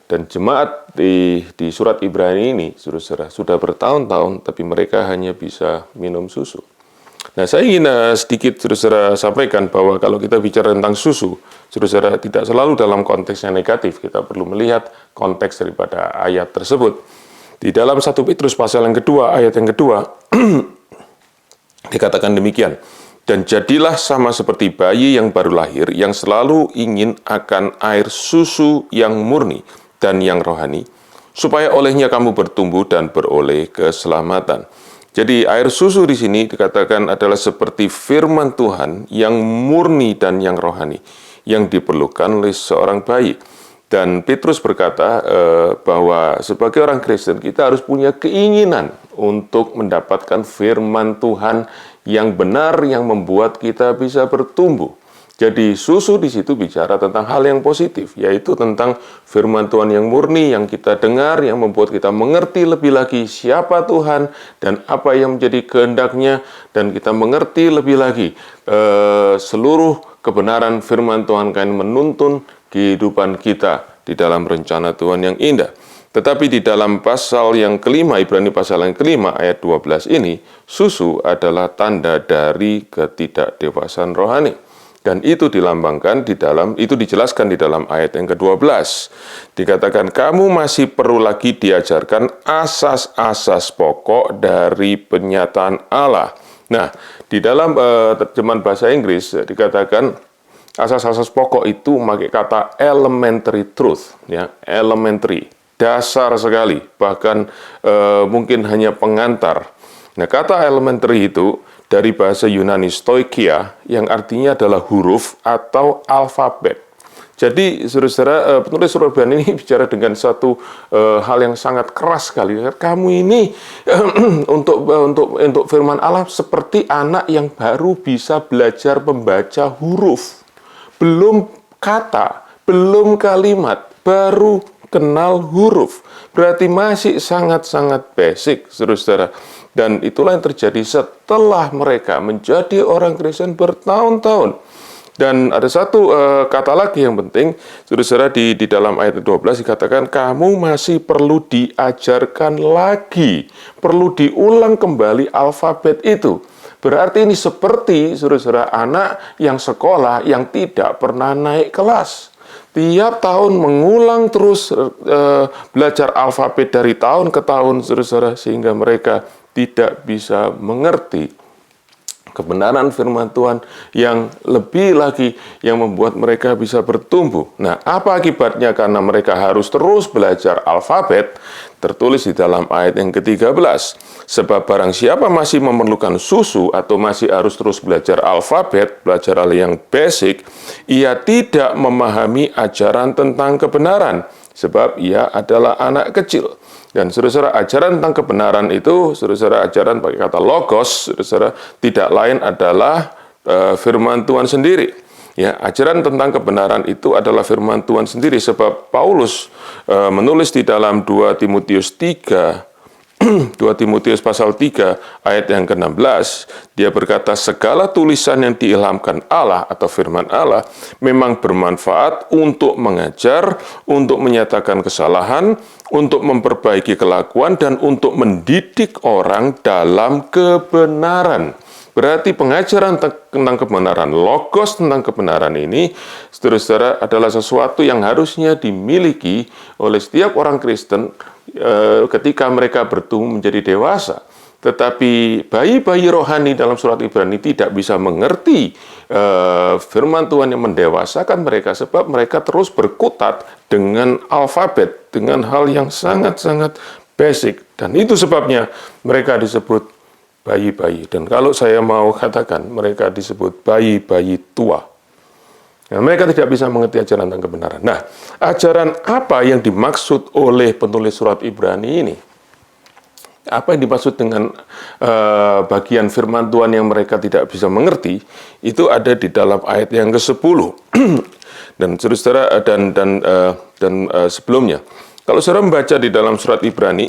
jemaat di surat Ibrani ini, saudara-saudara, sudah bertahun-tahun, tapi mereka hanya bisa minum susu. Nah, saya ingin sedikit saudara-saudara sampaikan bahwa kalau kita bicara tentang susu, saudara-saudara, tidak selalu dalam konteks yang negatif. Kita perlu melihat konteks daripada ayat tersebut. Di dalam 1 Petrus pasal yang kedua, ayat yang kedua, dikatakan demikian, dan jadilah sama seperti bayi yang baru lahir, yang selalu ingin akan air susu yang murni dan yang rohani, supaya olehnya kamu bertumbuh dan beroleh keselamatan. Jadi air susu di sini dikatakan adalah seperti firman Tuhan yang murni dan yang rohani, yang diperlukan oleh seorang bayi. Dan Petrus berkata bahwa sebagai orang Kristen kita harus punya keinginan untuk mendapatkan firman Tuhan yang benar, yang membuat kita bisa bertumbuh. Jadi susu di situ bicara tentang hal yang positif, yaitu tentang firman Tuhan yang murni, yang kita dengar, yang membuat kita mengerti lebih lagi siapa Tuhan dan apa yang menjadi kehendaknya, dan kita mengerti lebih lagi seluruh kebenaran firman Tuhan kan menuntun kehidupan kita di dalam rencana Tuhan yang indah. Tetapi di dalam pasal yang kelima, Ibrani pasal yang kelima ayat 12 ini, susu adalah tanda dari ketidakdewasaan rohani. Dan itu dilambangkan di dalam, itu dijelaskan di dalam ayat yang ke-12. Dikatakan, kamu masih perlu lagi diajarkan asas-asas pokok dari penyataan Allah. Nah, di dalam terjemahan bahasa Inggris dikatakan, asas-asas pokok itu memakai kata elementary truth, ya, elementary, dasar sekali, bahkan mungkin hanya pengantar. Nah, kata elementary itu dari bahasa Yunani stoikia, yang artinya adalah huruf atau alfabet. Jadi, saudara-saudara, penulis surat Ibrani ini bicara dengan satu hal yang sangat keras sekali. Kamu ini untuk firman Allah seperti anak yang baru bisa belajar membaca huruf. Belum kata, belum kalimat, baru kenal huruf. Berarti masih sangat-sangat basic, saudara-saudara. Dan itulah yang terjadi setelah mereka menjadi orang Kristen bertahun-tahun. Dan ada satu kata lagi yang penting, saudara-saudara, di dalam ayat 12 dikatakan, kamu masih perlu diajarkan lagi, perlu diulang kembali alfabet itu. Berarti ini seperti saudara-saudara anak yang sekolah yang tidak pernah naik kelas. Tiap tahun mengulang terus belajar alfabet dari tahun ke tahun, saudara-saudara, sehingga mereka tidak bisa mengerti kebenaran firman Tuhan yang lebih lagi yang membuat mereka bisa bertumbuh. Nah, apa akibatnya karena mereka harus terus belajar alfabet? Tertulis di dalam ayat yang ke-13. Sebab barang siapa masih memerlukan susu atau masih harus terus belajar alfabet, belajar hal yang basic, ia tidak memahami ajaran tentang kebenaran, sebab ia adalah anak kecil. Dan saudara-saudara, ajaran tentang kebenaran itu, saudara-saudara, ajaran pakai kata logos, saudara-saudara, tidak lain adalah firman Tuhan sendiri. Ya, ajaran tentang kebenaran itu adalah firman Tuhan sendiri, sebab Paulus menulis di dalam 2 Timotius 3, 2 Timotius pasal 3 ayat yang ke-16, dia berkata, segala tulisan yang diilhamkan Allah atau firman Allah memang bermanfaat untuk mengajar, untuk menyatakan kesalahan, untuk memperbaiki kelakuan, dan untuk mendidik orang dalam kebenaran. Berarti pengajaran tentang kebenaran, logos tentang kebenaran ini, saudara-saudara, adalah sesuatu yang harusnya dimiliki oleh setiap orang Kristen ketika mereka bertumbuh menjadi dewasa. Tetapi bayi-bayi rohani dalam surat Ibrani tidak bisa mengerti firman Tuhan yang mendewasakan mereka, sebab mereka terus berkutat dengan alfabet, dengan hal yang sangat-sangat basic. Dan itu sebabnya mereka disebut bayi-bayi. Dan kalau saya mau katakan, mereka disebut bayi-bayi tua. Nah, mereka tidak bisa mengerti ajaran tentang kebenaran. Nah, ajaran apa yang dimaksud oleh penulis surat Ibrani ini? Apa yang dimaksud dengan bagian firman Tuhan yang mereka tidak bisa mengerti? Itu ada di dalam ayat yang ke-10. Dan saudara dan sebelumnya. Kalau saudara membaca di dalam surat Ibrani,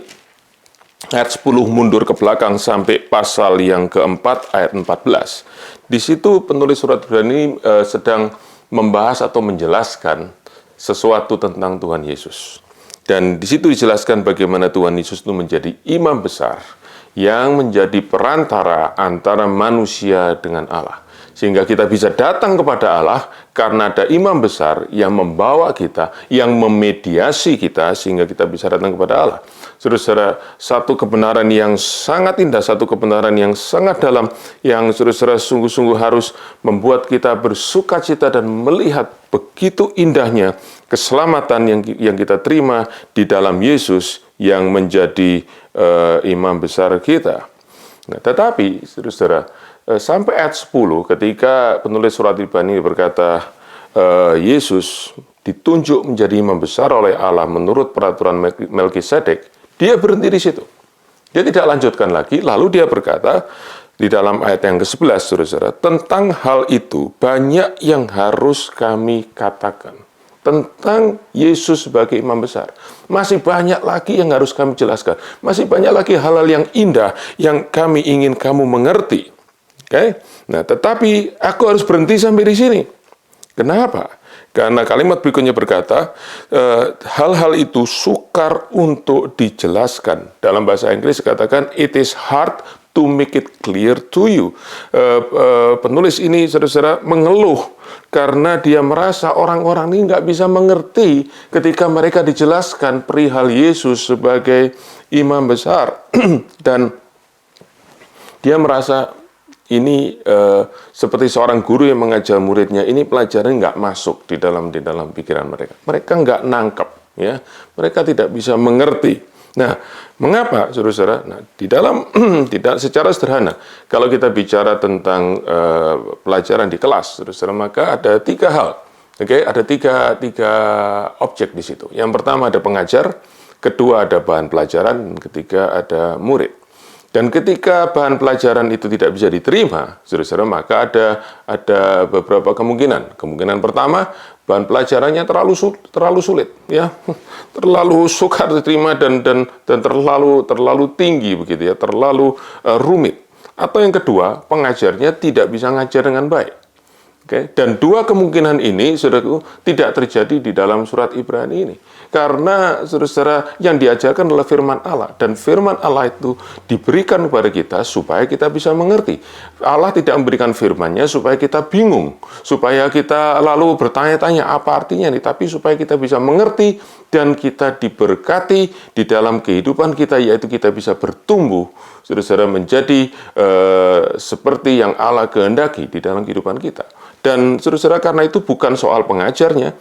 ayat 10 mundur ke belakang sampai pasal yang keempat, ayat 14. Di situ penulis surat Ibrani sedang membahas atau menjelaskan sesuatu tentang Tuhan Yesus. Dan di situ dijelaskan bagaimana Tuhan Yesus itu menjadi imam besar yang menjadi perantara antara manusia dengan Allah. Sehingga kita bisa datang kepada Allah karena ada imam besar yang membawa kita, yang memediasi kita, sehingga kita bisa datang kepada Allah. Saudara-saudara, satu kebenaran yang sangat indah, satu kebenaran yang sangat dalam, yang saudara-saudara sungguh-sungguh harus membuat kita bersukacita dan melihat begitu indahnya keselamatan yang kita terima di dalam Yesus yang menjadi imam besar kita. Nah, tetapi, saudara-saudara, sampai ayat 10 ketika penulis surat Ibrani berkata Yesus ditunjuk menjadi imam besar oleh Allah menurut peraturan Melkisedek, dia berhenti di situ. Dia tidak lanjutkan lagi, lalu dia berkata di dalam ayat yang ke-11, saudara-saudara, tentang hal itu banyak yang harus kami katakan. Tentang Yesus sebagai imam besar. Masih banyak lagi yang harus kami jelaskan. Masih banyak lagi hal-hal yang indah yang kami ingin kamu mengerti. Oke? Nah, tetapi aku harus berhenti sampai di sini. Kenapa? Karena kalimat berikutnya berkata, hal-hal itu sukar untuk dijelaskan. Dalam bahasa Inggris katakan, it is hard to make it clear to you. Penulis ini, saudara-saudara, mengeluh karena dia merasa orang-orang ini nggak bisa mengerti ketika mereka dijelaskan perihal Yesus sebagai imam besar. Dan dia merasa ini seperti seorang guru yang mengajar muridnya, ini pelajaran nggak masuk di dalam pikiran mereka. Mereka nggak nangkep, ya. Mereka tidak bisa mengerti. Nah, mengapa, saudara-saudara? Nah, tidak secara sederhana. Kalau kita bicara tentang pelajaran di kelas, saudara-saudara, maka ada 3 hal. Oke, ada tiga objek di situ. Yang pertama ada pengajar, kedua ada bahan pelajaran, dan ketiga ada murid. Dan ketika bahan pelajaran itu tidak bisa diterima, saudara-saudara, maka ada beberapa kemungkinan. Kemungkinan pertama, bahan pelajarannya terlalu sulit, ya, terlalu sukar diterima dan terlalu tinggi begitu ya, terlalu rumit. Atau yang kedua, pengajarnya tidak bisa ngajar dengan baik. Oke, dan dua kemungkinan ini, saudaraku, tidak terjadi di dalam surat Ibrani ini. Karena, saudara-saudara, yang diajarkan adalah firman Allah. Dan firman Allah itu diberikan kepada kita supaya kita bisa mengerti. Allah tidak memberikan firman-Nya supaya kita bingung. Supaya kita lalu bertanya-tanya apa artinya ini. Tapi supaya kita bisa mengerti dan kita diberkati di dalam kehidupan kita, yaitu kita bisa bertumbuh, saudara-saudara, menjadi seperti yang Allah kehendaki di dalam kehidupan kita. Dan saudara-saudara, karena itu bukan soal pengajarnya,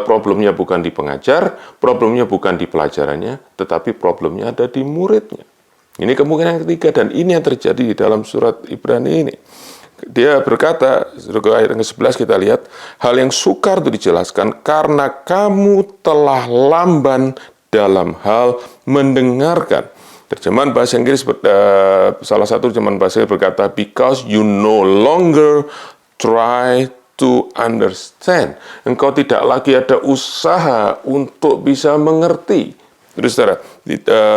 problemnya bukan di pengajar, problemnya bukan di pelajarannya, tetapi problemnya ada di muridnya. Ini kemungkinan yang ketiga, dan ini yang terjadi di dalam surat Ibrani ini. Dia berkata, ayat yang ke-11 kita lihat, hal yang sukar itu dijelaskan, karena kamu telah lamban dalam hal mendengarkan. Terjemahan bahasa Inggris, salah satu terjemahan bahasa Inggris berkata, because you no longer try to understand. Engkau tidak lagi ada usaha untuk bisa mengerti. Terus saudara,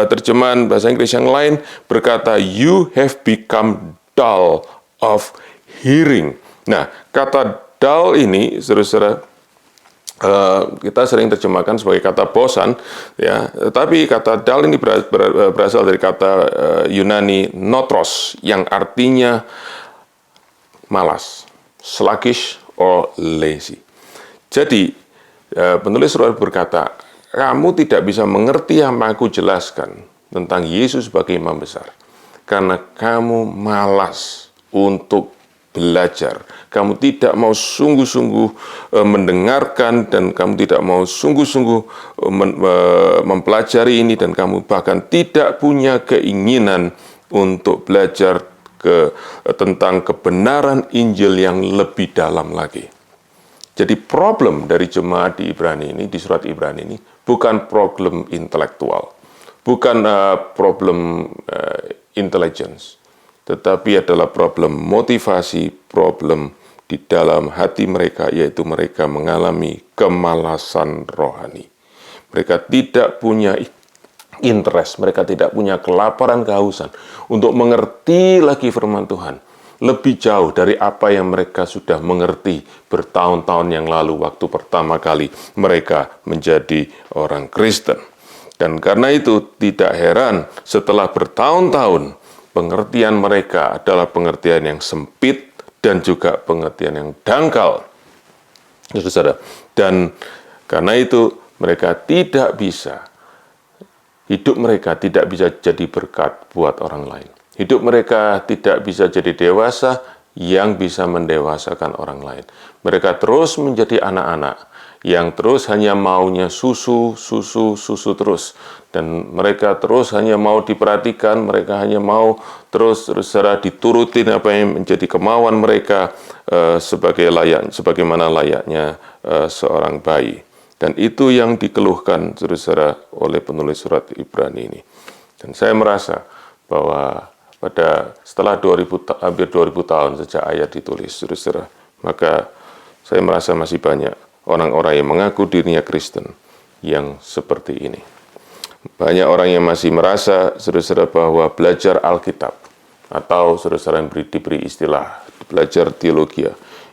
terjemahan bahasa Inggris yang lain berkata, you have become dull of hearing. Nah, kata dull ini, saudara, kita sering terjemahkan sebagai kata bosan, ya. Tapi kata dull ini berasal dari kata Yunani notros, yang artinya malas, sluggish or lazy. Jadi, penulis surat berkata, kamu tidak bisa mengerti yang aku jelaskan tentang Yesus sebagai imam besar, karena kamu malas untuk belajar. Kamu tidak mau sungguh-sungguh mendengarkan, dan kamu tidak mau sungguh-sungguh mempelajari ini, dan kamu bahkan tidak punya keinginan untuk belajar tentang kebenaran Injil yang lebih dalam lagi. Jadi problem dari jemaat di Ibrani ini, di surat Ibrani ini, bukan problem intelektual, bukan problem intelligence, tetapi adalah problem motivasi, problem di dalam hati mereka, yaitu mereka mengalami kemalasan rohani. Mereka tidak punya interest, mereka tidak punya kelaparan, kehausan untuk mengerti lagi firman Tuhan lebih jauh dari apa yang mereka sudah mengerti bertahun-tahun yang lalu waktu pertama kali mereka menjadi orang Kristen. Dan karena itu tidak heran setelah bertahun-tahun pengertian mereka adalah pengertian yang sempit dan juga pengertian yang dangkal. Saudara, dan karena itu mereka tidak bisa, hidup mereka tidak bisa jadi berkat buat orang lain. Hidup mereka tidak bisa jadi dewasa yang bisa mendewasakan orang lain. Mereka terus menjadi anak-anak yang terus hanya maunya susu terus. Dan mereka terus hanya mau diperhatikan, mereka hanya mau terus diturutin apa yang menjadi kemauan mereka sebagaimana layaknya seorang bayi. Dan itu yang dikeluhkan, saudara, oleh penulis surat Ibrani ini. Dan saya merasa bahwa setelah hampir 2000 tahun sejak ayat ditulis, saudara, maka saya merasa masih banyak orang-orang yang mengaku dirinya Kristen yang seperti ini. Banyak orang yang masih merasa, saudara, bahwa belajar Alkitab atau saudara yang diberi istilah belajar teologi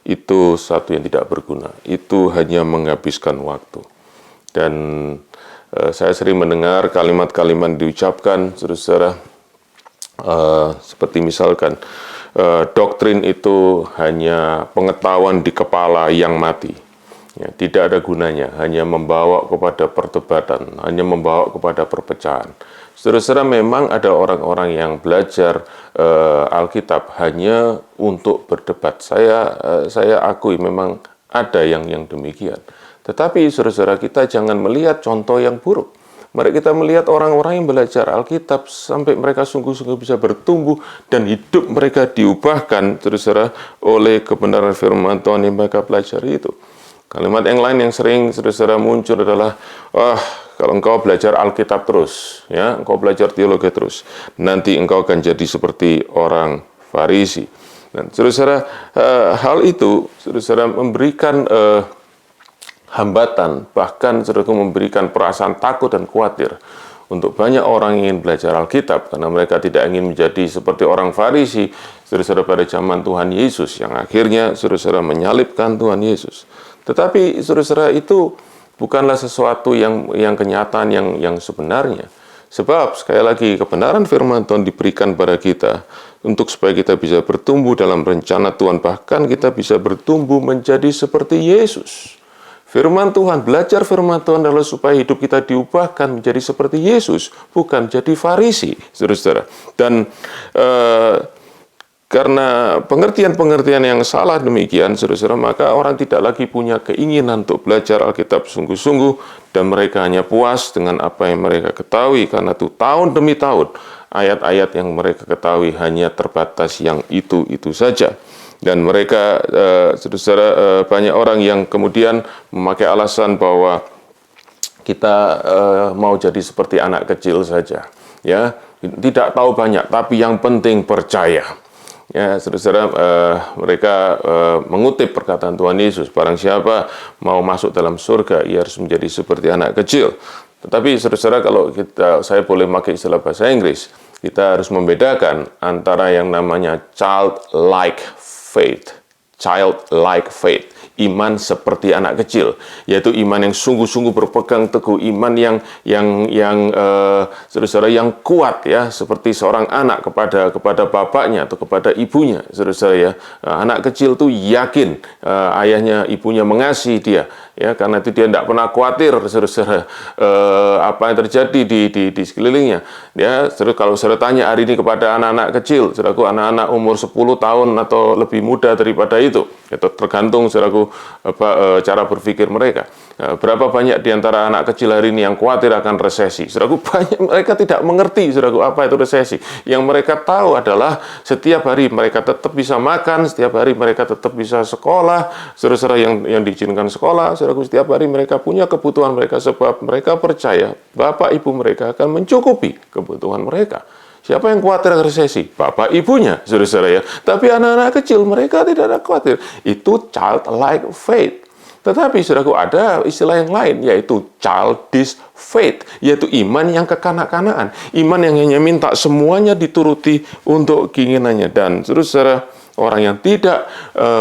itu satu yang tidak berguna. Itu hanya menghabiskan waktu. Dan saya sering mendengar kalimat-kalimat diucapkan, saudara, seperti misalkan doktrin itu hanya pengetahuan di kepala yang mati. Ya, tidak ada gunanya, hanya membawa kepada perdebatan, hanya membawa kepada perpecahan. Saudara-saudara, memang ada orang-orang yang belajar Alkitab hanya untuk berdebat. Saya akui memang ada yang demikian. Tetapi saudara-saudara, kita jangan melihat contoh yang buruk. Mari kita melihat orang-orang yang belajar Alkitab sampai mereka sungguh-sungguh bisa bertumbuh dan hidup mereka diubahkan, saudara-saudara, oleh kebenaran firman Tuhan yang mereka pelajari itu. Kalimat yang lain yang sering saudara-saudara muncul adalah, kalau engkau belajar Alkitab terus, ya, engkau belajar teologi terus, nanti engkau akan jadi seperti orang Farisi. Dan saudara-saudara, hal itu saudara-saudara memberikan hambatan, bahkan saudara memberikan perasaan takut dan khawatir untuk banyak orang yang ingin belajar Alkitab, karena mereka tidak ingin menjadi seperti orang Farisi, saudara-saudara, pada zaman Tuhan Yesus, yang akhirnya saudara-saudara menyalibkan Tuhan Yesus. Tetapi saudara-saudara, itu bukanlah sesuatu yang kenyataan yang sebenarnya. Sebab sekali lagi kebenaran firman Tuhan diberikan pada kita untuk supaya kita bisa bertumbuh dalam rencana Tuhan, bahkan kita bisa bertumbuh menjadi seperti Yesus. Firman Tuhan, belajar firman Tuhan adalah supaya hidup kita diubahkan menjadi seperti Yesus, bukan jadi Farisi, saudara-saudara. Dan karena pengertian-pengertian yang salah demikian, saudara-saudara, maka orang tidak lagi punya keinginan untuk belajar Alkitab sungguh-sungguh, dan mereka hanya puas dengan apa yang mereka ketahui, karena itu tahun demi tahun, ayat-ayat yang mereka ketahui hanya terbatas yang itu saja. Dan mereka, saudara-saudara, banyak orang yang kemudian memakai alasan bahwa kita mau jadi seperti anak kecil saja, ya, tidak tahu banyak, tapi yang penting percaya. Ya, saudara-saudara, mereka mengutip perkataan Tuhan Yesus, barang siapa mau masuk dalam surga, ia harus menjadi seperti anak kecil. Tetapi saudara-saudara, kalau saya boleh pakai istilah bahasa Inggris, kita harus membedakan antara yang namanya childlike faith, iman seperti anak kecil, yaitu iman yang sungguh-sungguh berpegang teguh, iman yang saudara-saudara, yang kuat, ya, seperti seorang anak kepada bapaknya atau kepada ibunya, saudara-saudara, ya. Anak kecil tuh yakin ayahnya, ibunya mengasihi dia, ya, karena itu dia tidak pernah khawatir, saudara-saudara, apa yang terjadi di sekelilingnya. Ya, saudara, kalau saudara tanya hari ini kepada anak-anak kecil, saudaraku, anak-anak umur 10 tahun atau lebih muda daripada itu, itu tergantung, saudaraku, cara berpikir mereka. Berapa banyak di antara anak kecil hari ini yang khawatir akan resesi? Saudaraku, banyak mereka tidak mengerti, saudaraku, apa itu resesi. Yang mereka tahu adalah setiap hari mereka tetap bisa makan, setiap hari mereka tetap bisa sekolah, saudara-saudara, yang diizinkan sekolah, saudaraku, setiap hari mereka punya kebutuhan mereka, sebab mereka percaya bapak ibu mereka akan mencukupi kebutuhan mereka. Siapa yang khawatir resesi? Bapak ibunya, saudara-saudara, ya. Tapi anak-anak kecil mereka tidak ada khawatir. Itu childlike faith. Tetapi saudaraku, ada istilah yang lain, yaitu childish faith, yaitu iman yang kekanak-kanakan, iman yang hanya minta semuanya dituruti untuk keinginannya. Dan saudara-saudara, orang yang tidak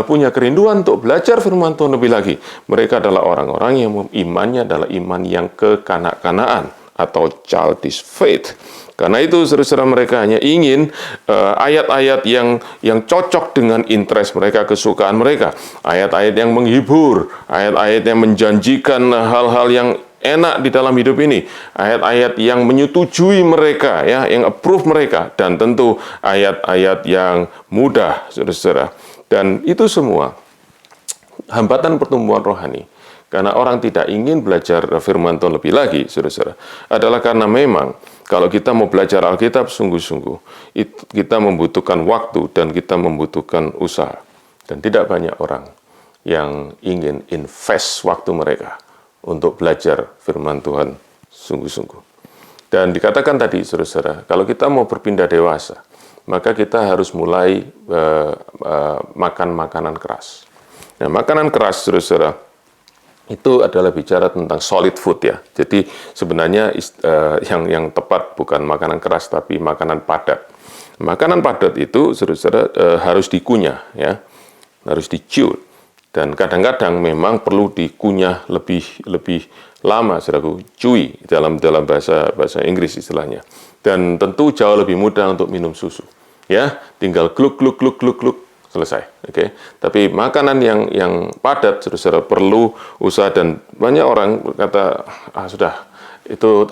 punya kerinduan untuk belajar firman Tuhan lebih lagi, mereka adalah orang-orang yang imannya adalah iman yang kekanak-kanaan atau childish faith. Karena itu, saudara-saudara, mereka hanya ingin ayat-ayat yang cocok dengan interest mereka, kesukaan mereka. Ayat-ayat yang menghibur, ayat-ayat yang menjanjikan hal-hal yang enak di dalam hidup ini. Ayat-ayat yang menyetujui mereka, ya, yang approve mereka. Dan tentu ayat-ayat yang mudah, saudara-saudara. Dan itu semua hambatan pertumbuhan rohani. Karena orang tidak ingin belajar firman Tuhan lebih lagi, saudara-saudara, adalah karena memang kalau kita mau belajar Alkitab sungguh-sungguh, kita membutuhkan waktu dan kita membutuhkan usaha. Dan tidak banyak orang yang ingin invest waktu mereka untuk belajar firman Tuhan sungguh-sungguh. Dan dikatakan tadi, saudara-saudara, kalau kita mau berpindah dewasa, maka kita harus mulai makan makanan keras. Nah, makanan keras, saudara-saudara, itu adalah bicara tentang solid food, ya. Jadi sebenarnya yang tepat bukan makanan keras, tapi makanan padat. Makanan padat itu, saudara-saudara, harus dikunyah, ya, harus dichew. Dan kadang-kadang memang perlu dikunyah lebih lama, saudaraku, chewy dalam bahasa Inggris istilahnya. Dan tentu jauh lebih mudah untuk minum susu, ya, tinggal gluk gluk gluk gluk gluk, selesai, oke. Tapi makanan yang padat, saudara-saudara, perlu usaha, dan banyak orang berkata, sudah, itu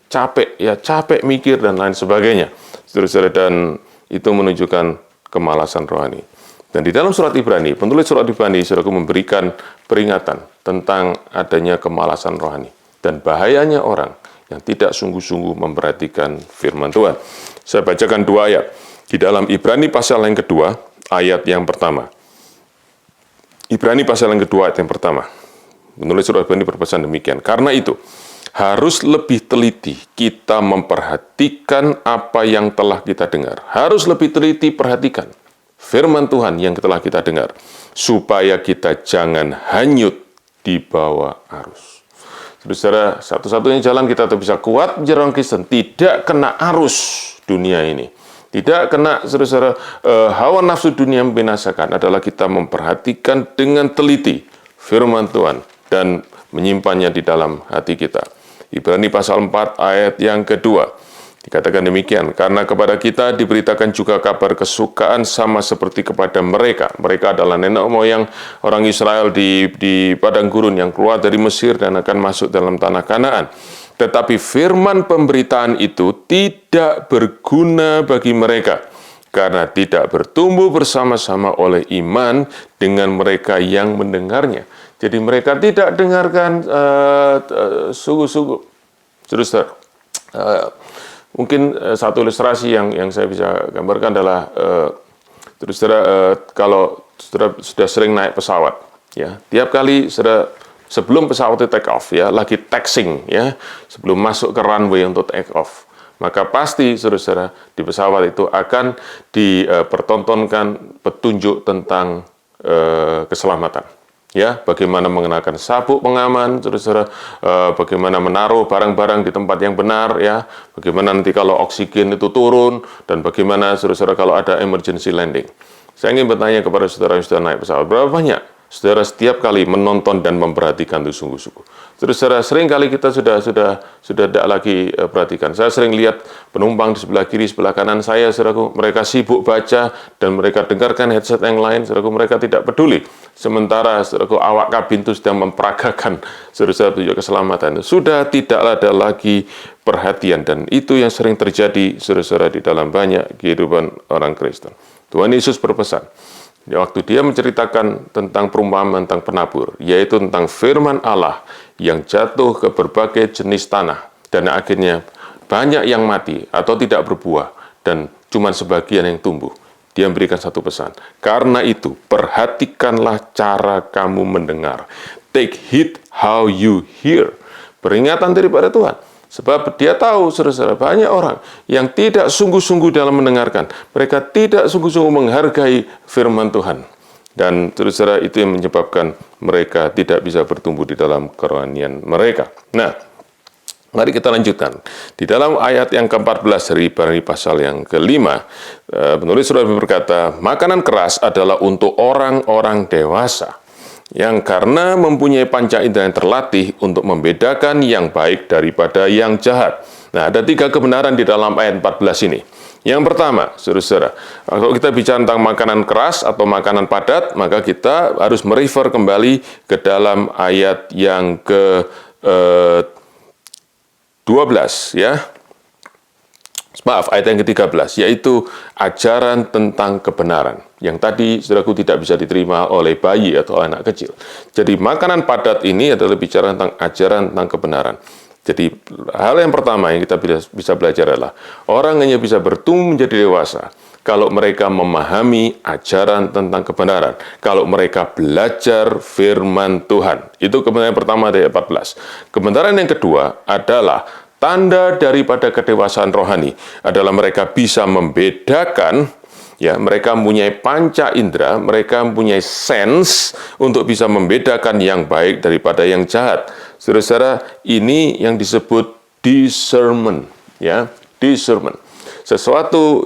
capek mikir dan lain sebagainya, saudara-saudara, dan itu menunjukkan kemalasan rohani. Dan di dalam surat Ibrani, penulis surat Ibrani, saudaraku, memberikan peringatan tentang adanya kemalasan rohani dan bahayanya orang yang tidak sungguh-sungguh memperhatikan firman Tuhan. Saya bacakan 2 ayat. Di dalam Ibrani pasal yang kedua, ayat yang pertama. Ibrani pasal yang kedua, ayat yang pertama. Penulis surat Ibrani berpesan demikian. Karena itu, harus lebih teliti kita memperhatikan apa yang telah kita dengar. Harus lebih teliti perhatikan firman Tuhan yang telah kita dengar, supaya kita jangan hanyut di bawah arus. Saudara, satu-satunya jalan kita untuk bisa kuat menjadi orang Kristen, tidak kena arus dunia ini. Tidak kena, saudara, hawa nafsu dunia membinasakan, adalah kita memperhatikan dengan teliti firman Tuhan dan menyimpannya di dalam hati kita. Ibrani pasal 4 ayat yang kedua. Dikatakan demikian, karena kepada kita diberitakan juga kabar kesukaan sama seperti kepada mereka. Mereka adalah nenek moyang orang Israel di padang gurun yang keluar dari Mesir dan akan masuk dalam tanah Kanaan. Tetapi firman pemberitaan itu tidak berguna bagi mereka, karena tidak bertumbuh bersama-sama oleh iman dengan mereka yang mendengarnya. Jadi mereka tidak dengarkan sungguh-sungguh. Terus mungkin satu ilustrasi yang saya bisa gambarkan adalah kalau sudah sering naik pesawat, ya, tiap kali sebelum pesawat itu take off, ya, lagi taxiing, ya, sebelum masuk ke runway untuk take off, maka pasti saudara di pesawat itu akan dipertontonkan petunjuk tentang keselamatan. Ya, bagaimana mengenakan sabuk pengaman, saudara, bagaimana menaruh barang-barang di tempat yang benar, ya, bagaimana nanti kalau oksigen itu turun, dan bagaimana, saudara, kalau ada emergency landing. Saya ingin bertanya kepada saudara yang sudah naik pesawat, berapa banyak saudara setiap kali menonton dan memperhatikan itu sungguh-sungguh? Saudara, sering kali kita sudah tidak lagi perhatikan. Saya sering lihat penumpang di sebelah kiri, sebelah kanan saya, saudaraku, mereka sibuk baca dan mereka dengarkan headset yang lain, saudaraku, mereka tidak peduli. Sementara, saudaraku, awak kabin itu sedang memperagakan, saudara, petunjuk keselamatan. Sudah tidak ada lagi perhatian, dan itu yang sering terjadi, saudara, di dalam banyak kehidupan orang Kristen. Tuhan Yesus berpesan, waktu dia menceritakan tentang perumpamaan tentang penabur, yaitu tentang firman Allah yang jatuh ke berbagai jenis tanah, dan akhirnya banyak yang mati atau tidak berbuah, dan cuma sebagian yang tumbuh. Dia memberikan satu pesan, karena itu perhatikanlah cara kamu mendengar. Take heed how you hear. Peringatan daripada Tuhan. Sebab dia tahu, saudara-saudara, banyak orang yang tidak sungguh-sungguh dalam mendengarkan. Mereka tidak sungguh-sungguh menghargai firman Tuhan. Dan saudara-saudara, itu yang menyebabkan mereka tidak bisa bertumbuh di dalam kerohanian mereka. Nah, mari kita lanjutkan. Di dalam ayat yang ke-14 dari Ibrani pasal yang ke-5, penulis surat berkata, makanan keras adalah untuk orang-orang dewasa, yang karena mempunyai panca indera yang terlatih untuk membedakan yang baik daripada yang jahat. Nah, ada 3 kebenaran di dalam ayat 14 ini. Yang pertama, saudara-saudara, kalau kita bicara tentang makanan keras atau makanan padat, maka kita harus merefer kembali ke dalam ayat yang ke-12, ya. Maaf, ayat yang ke-13, yaitu ajaran tentang kebenaran. Yang tadi, saudaraku, tidak bisa diterima oleh bayi atau anak kecil. Jadi, makanan padat ini adalah bicara tentang ajaran tentang kebenaran. Jadi, hal yang pertama yang kita bisa belajar adalah, orang hanya bisa bertumbuh menjadi dewasa kalau mereka memahami ajaran tentang kebenaran, kalau mereka belajar firman Tuhan. Itu kebenaran yang pertama dari ayat 14. Kebenaran yang kedua adalah tanda daripada kedewasaan rohani adalah mereka bisa membedakan, ya, mereka mempunyai panca indera, mereka mempunyai sense untuk bisa membedakan yang baik daripada yang jahat. Saudara-saudara, ini yang disebut discernment, ya, discernment. Sesuatu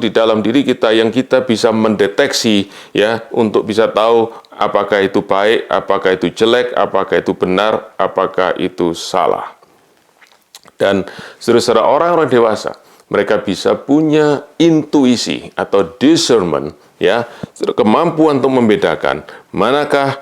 di dalam diri kita yang kita bisa mendeteksi, ya, untuk bisa tahu apakah itu baik, apakah itu jelek, apakah itu benar, apakah itu salah. Dan saudara-saudara, orang-orang dewasa, mereka bisa punya intuisi atau discernment, ya, kemampuan untuk membedakan manakah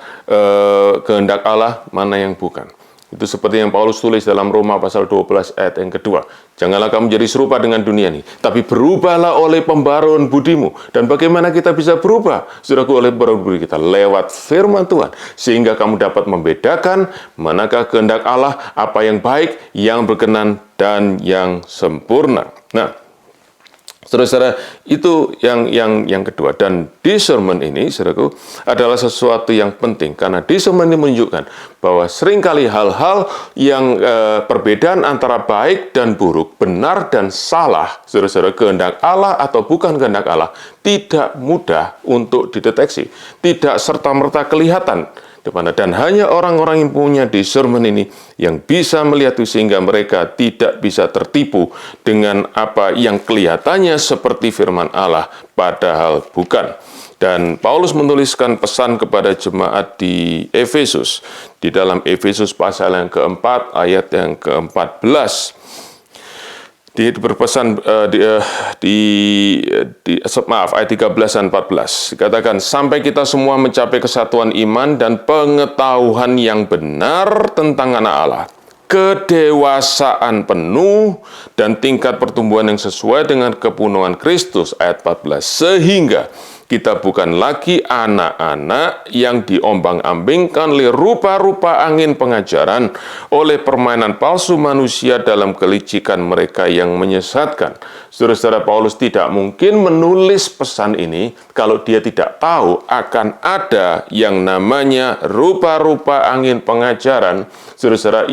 kehendak Allah, mana yang bukan. Itu seperti yang Paulus tulis dalam Roma pasal 12 ayat yang kedua. Janganlah kamu jadi serupa dengan dunia ini, tapi berubahlah oleh pembaruan budimu. Dan bagaimana kita bisa berubah? Saudaraku, oleh pembaruan budi kita lewat firman Tuhan, sehingga kamu dapat membedakan manakah kehendak Allah, apa yang baik, yang berkenan, dan yang sempurna. Nah, saudara-saudara, itu yang kedua. Dan discernment ini, saudaraku, adalah sesuatu yang penting. Karena discernment ini menunjukkan bahwa seringkali hal-hal yang perbedaan antara baik dan buruk, benar dan salah, saudara-saudara, kehendak Allah atau bukan kehendak Allah, tidak mudah untuk dideteksi. Tidak serta-merta kelihatan. Dan hanya orang-orang yang punya discernment ini yang bisa melihat itu sehingga mereka tidak bisa tertipu dengan apa yang kelihatannya seperti firman Allah, padahal bukan. Dan Paulus menuliskan pesan kepada jemaat di Efesus, di dalam Efesus pasal yang keempat, ayat yang ke-14. Dia berpesan ayat 13 dan 14 dikatakan, sampai kita semua mencapai kesatuan iman dan pengetahuan yang benar tentang anak Allah, kedewasaan penuh dan tingkat pertumbuhan yang sesuai dengan kepenuhan Kristus, ayat 14, sehingga kita bukan lagi anak-anak yang diombang-ambingkan oleh rupa-rupa angin pengajaran, oleh permainan palsu manusia dalam kelicikan mereka yang menyesatkan. Saudara-saudara, Paulus tidak mungkin menulis pesan ini kalau dia tidak tahu akan ada yang namanya rupa-rupa angin pengajaran, saudara-saudara,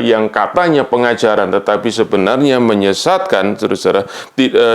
yang katanya pengajaran tetapi sebenarnya menyesatkan. Saudara-saudara,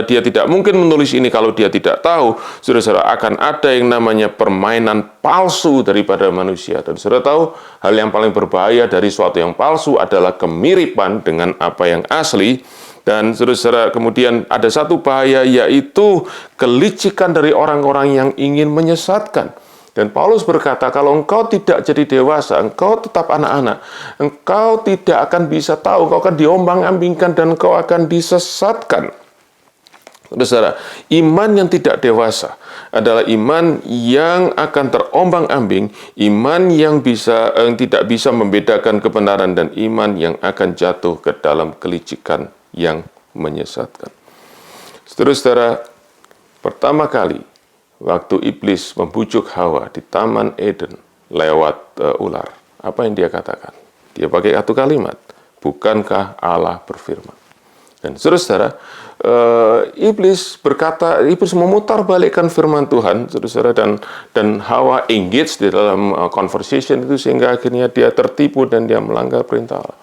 dia tidak mungkin menulis ini kalau dia tidak tahu, saudara-saudara, akan ada yang namanya permainan palsu daripada manusia. Dan saudara tahu, hal yang paling berbahaya dari suatu yang palsu adalah kemiripan dengan apa yang asli. Dan saudara-saudara, kemudian ada satu bahaya, yaitu kelicikan dari orang-orang yang ingin menyesatkan. Dan Paulus berkata, kalau engkau tidak jadi dewasa, engkau tetap anak-anak, engkau tidak akan bisa tahu, engkau akan diombang-ambingkan dan engkau akan disesatkan. Saudara, iman yang tidak dewasa adalah iman yang akan terombang-ambing, iman yang tidak bisa membedakan kebenaran, dan iman yang akan jatuh ke dalam kelicikan yang menyesatkan. Saudara-saudara, pertama kali waktu iblis membujuk Hawa di Taman Eden lewat ular, apa yang dia katakan? Dia pakai satu kalimat, bukankah Allah berfirman? Dan saudara-saudara, iblis memutarbalikkan firman Tuhan, saudara-saudara, dan Hawa engage di dalam conversation itu sehingga akhirnya dia tertipu dan dia melanggar perintah Allah.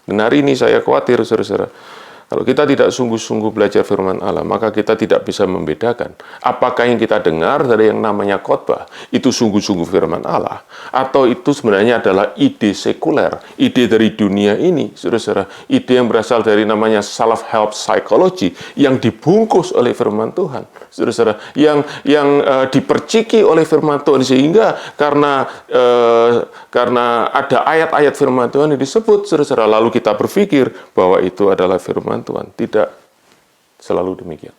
Dan hari ini saya khawatir, saudara-saudara, kalau kita tidak sungguh-sungguh belajar firman Allah, maka kita tidak bisa membedakan apakah yang kita dengar dari yang namanya khotbah itu sungguh-sungguh firman Allah, atau itu sebenarnya adalah ide sekuler, ide dari dunia ini, saudara-saudara, ide yang berasal dari namanya self-help psychology yang dibungkus oleh firman Tuhan, saudara-saudara, yang diperciki oleh firman Tuhan, sehingga karena ada ayat-ayat firman Tuhan yang disebut, saudara-saudara, lalu kita berpikir bahwa itu adalah firman Tuhan. Tidak selalu demikian.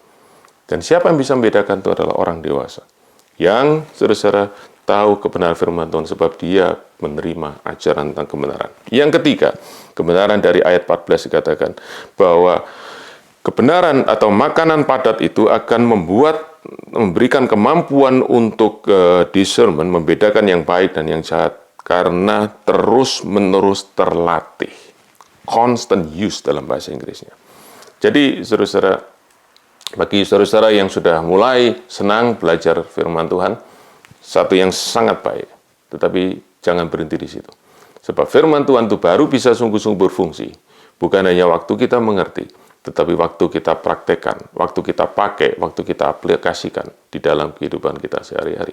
Dan siapa yang bisa membedakan itu adalah orang dewasa yang, saudara-saudara, tahu kebenaran firman Tuhan sebab dia menerima ajaran tentang kebenaran. Yang ketiga, kebenaran dari ayat 14 dikatakan bahwa kebenaran atau makanan padat itu akan memberikan kemampuan untuk discernment, membedakan yang baik dan yang jahat, karena terus-menerus terlatih. Constant use dalam bahasa Inggrisnya. Jadi, saudara-saudara, bagi saudara-saudara yang sudah mulai senang belajar firman Tuhan, satu yang sangat baik, tetapi jangan berhenti di situ. Sebab firman Tuhan itu baru bisa sungguh-sungguh berfungsi, bukan hanya waktu kita mengerti, tetapi waktu kita praktekkan, waktu kita pakai, waktu kita aplikasikan di dalam kehidupan kita sehari-hari.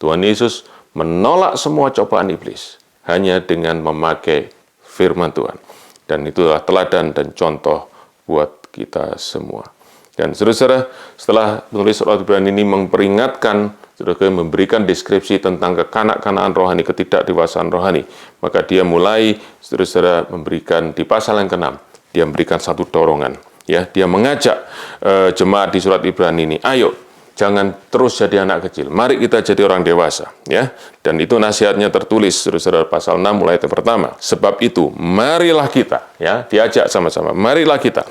Tuhan Yesus menolak semua cobaan iblis hanya dengan memakai firman Tuhan. Dan itulah teladan dan contoh buat kita semua. Dan saudara-saudara, setelah penulis surat Ibrani ini memperingatkan, saudara, memberikan deskripsi tentang kekanak-kanakan rohani, ketidakdewasaan rohani, maka dia mulai, saudara-saudara, memberikan di pasal yang ke-6, dia memberikan satu dorongan. Ya, dia mengajak jemaat di surat Ibrani ini, ayo, jangan terus jadi anak kecil. Mari kita jadi orang dewasa, ya. Dan itu nasihatnya tertulis, saudara-saudara, pasal 6 mulai ayat pertama. Sebab itu, marilah kita, ya, diajak sama-sama. Marilah kita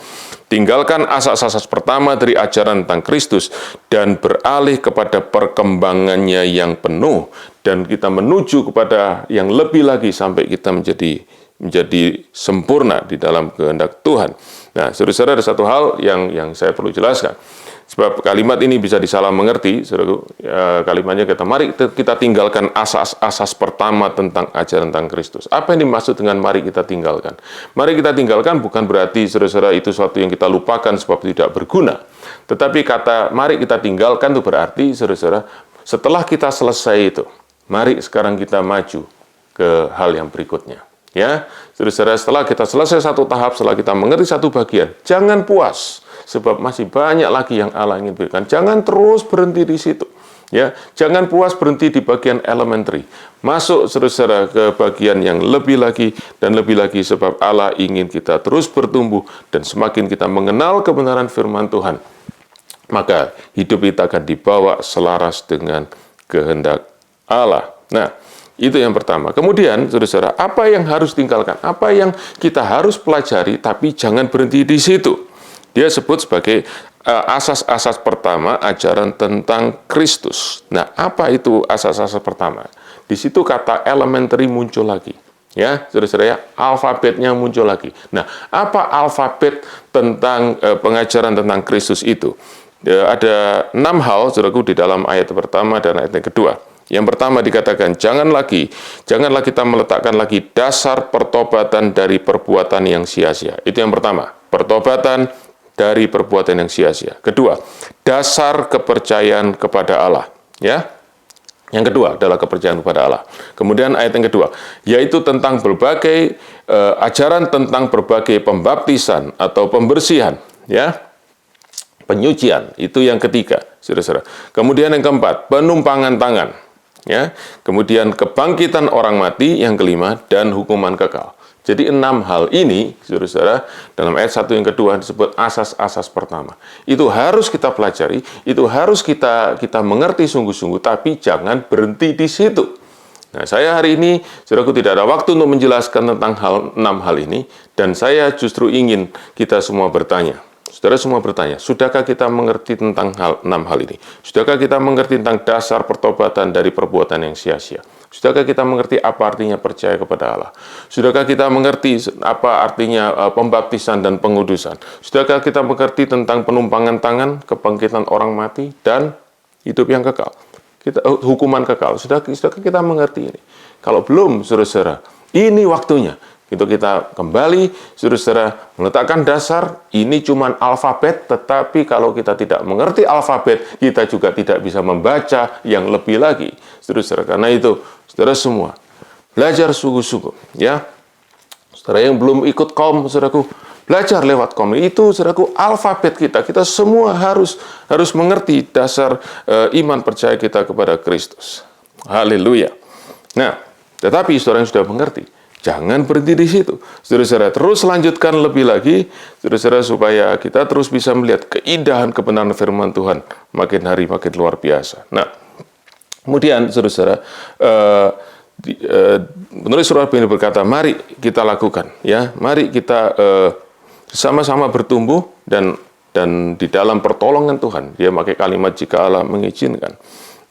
tinggalkan asas-asas pertama dari ajaran tentang Kristus dan beralih kepada perkembangannya yang penuh, dan kita menuju kepada yang lebih lagi sampai kita menjadi sempurna di dalam kehendak Tuhan. Nah, saudara-saudara, ada satu hal yang saya perlu jelaskan. Sebab kalimat ini bisa disalah mengerti, kalimatnya mari kita tinggalkan asas-asas pertama tentang ajaran tentang Kristus. Apa yang dimaksud dengan mari kita tinggalkan? Mari kita tinggalkan bukan berarti, saudara-saudara, itu sesuatu yang kita lupakan sebab tidak berguna. Tetapi kata mari kita tinggalkan itu berarti, saudara-saudara, setelah kita selesai itu, Mari sekarang kita maju ke hal yang berikutnya. Ya, saudara-saudara, setelah kita selesai satu tahap, setelah kita mengerti satu bagian, jangan puas, sebab masih banyak lagi yang Allah ingin berikan. Jangan terus berhenti di situ. Ya, jangan puas berhenti di bagian elementary. Masuk saudara-saudara ke bagian yang lebih lagi dan lebih lagi, sebab Allah ingin kita terus bertumbuh dan semakin kita mengenal kebenaran firman Tuhan, maka hidup kita akan dibawa selaras dengan kehendak Allah. Nah, itu yang pertama. Kemudian, saudara-saudara, apa yang harus tinggalkan? Apa yang kita harus pelajari, tapi jangan berhenti di situ. Dia sebut sebagai asas-asas pertama, ajaran tentang Kristus. Nah, apa itu asas-asas pertama? Di situ kata elementary muncul lagi. Ya, saudara-saudara, ya, alfabetnya muncul lagi. Nah, apa alfabet tentang pengajaran tentang Kristus itu? Ada 6 hal, saudaraku, di dalam ayat pertama dan ayat yang kedua. Yang pertama dikatakan, janganlah kita meletakkan lagi dasar pertobatan dari perbuatan yang sia-sia. Itu yang pertama, pertobatan dari perbuatan yang sia-sia. Kedua, dasar kepercayaan kepada Allah. Ya, yang kedua adalah kepercayaan kepada Allah. Kemudian ayat yang kedua, yaitu tentang berbagai ajaran tentang berbagai pembaptisan atau pembersihan. Ya, penyucian, itu yang ketiga, saudara-saudara. Kemudian yang keempat, penumpangan tangan. Ya, kemudian kebangkitan orang mati, yang kelima, dan hukuman kekal. Jadi 6 hal ini, saudara-saudara, dalam ayat 1 yang kedua disebut asas-asas pertama. Itu harus kita pelajari, itu harus kita mengerti sungguh-sungguh, tapi jangan berhenti di situ. Nah, saya hari ini, saudaraku, tidak ada waktu untuk menjelaskan tentang 6 hal ini, dan saya justru ingin kita semua bertanya. Saudara semua bertanya, sudahkah kita mengerti tentang 6 hal ini? Sudahkah kita mengerti tentang dasar pertobatan dari perbuatan yang sia-sia? Sudahkah kita mengerti apa artinya percaya kepada Allah? Sudahkah kita mengerti apa artinya pembaptisan dan pengudusan? Sudahkah kita mengerti tentang penumpangan tangan, kebangkitan orang mati, dan hidup yang kekal? Hukuman kekal. Sudahkah kita mengerti ini? Kalau belum, saudara-saudara, ini waktunya. Itu kita kembali, saudara-saudara, meletakkan dasar. Ini cuma alfabet, tetapi kalau kita tidak mengerti alfabet, kita juga tidak bisa membaca yang lebih lagi, saudara-saudara. Karena itu, saudara semua, belajar sungguh-sungguh, ya. Saudara yang belum ikut kom, saudaraku, belajar lewat kom. Itu, saudaraku, alfabet kita. Kita semua harus mengerti dasar iman percaya kita kepada Kristus. Haleluya. Nah, tetapi saudara yang sudah mengerti, jangan berhenti di situ. Saudara-saudara, terus lanjutkan lebih lagi, saudara-saudara, supaya kita terus bisa melihat keindahan kebenaran firman Tuhan makin hari makin luar biasa. Nah, kemudian, saudara-saudara, penulis surat ini berkata, mari kita lakukan, ya, mari kita sama-sama bertumbuh dan di dalam pertolongan Tuhan. Dia pakai kalimat jika Allah mengizinkan.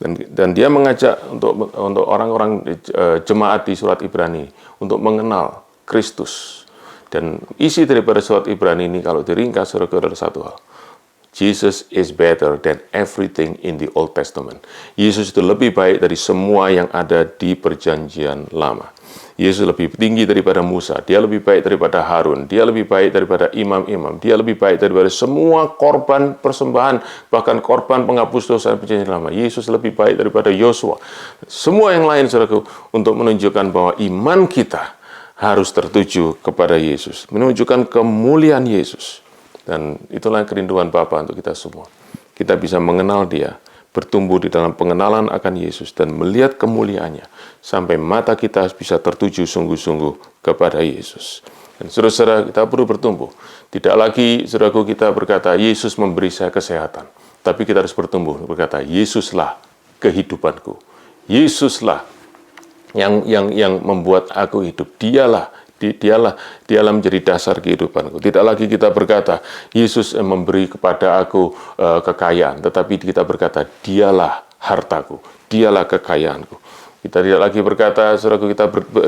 Dan dia mengajak untuk orang-orang jemaat di surat Ibrani untuk mengenal Kristus. Dan isi daripada surat Ibrani ini kalau diringkas, saudara, ada satu hal. Jesus is better than everything in the Old Testament. Yesus itu lebih baik dari semua yang ada di perjanjian lama. Yesus lebih tinggi daripada Musa, dia lebih baik daripada Harun, dia lebih baik daripada imam-imam, dia lebih baik daripada semua korban persembahan, bahkan korban penghapus dosa perjanjian lama. Yesus lebih baik daripada Yosua. Semua yang lain, saudaraku, untuk menunjukkan bahwa iman kita harus tertuju kepada Yesus, menunjukkan kemuliaan Yesus. Dan itulah kerinduan Bapa untuk kita semua. Kita bisa mengenal Dia, bertumbuh di dalam pengenalan akan Yesus dan melihat kemuliaannya sampai mata kita bisa tertuju sungguh-sungguh kepada Yesus. Dan saudara-saudara, kita perlu bertumbuh. Tidak lagi, saudaraku, kita berkata Yesus memberi saya kesehatan, tapi kita harus bertumbuh berkata Yesuslah kehidupanku. Yesuslah yang membuat aku hidup. Dialah menjadi dasar kehidupanku. Tidak lagi kita berkata, Yesus memberi kepada aku kekayaan, tetapi kita berkata, dialah hartaku, dialah kekayaanku. Kita tidak lagi berkata, saudaraku,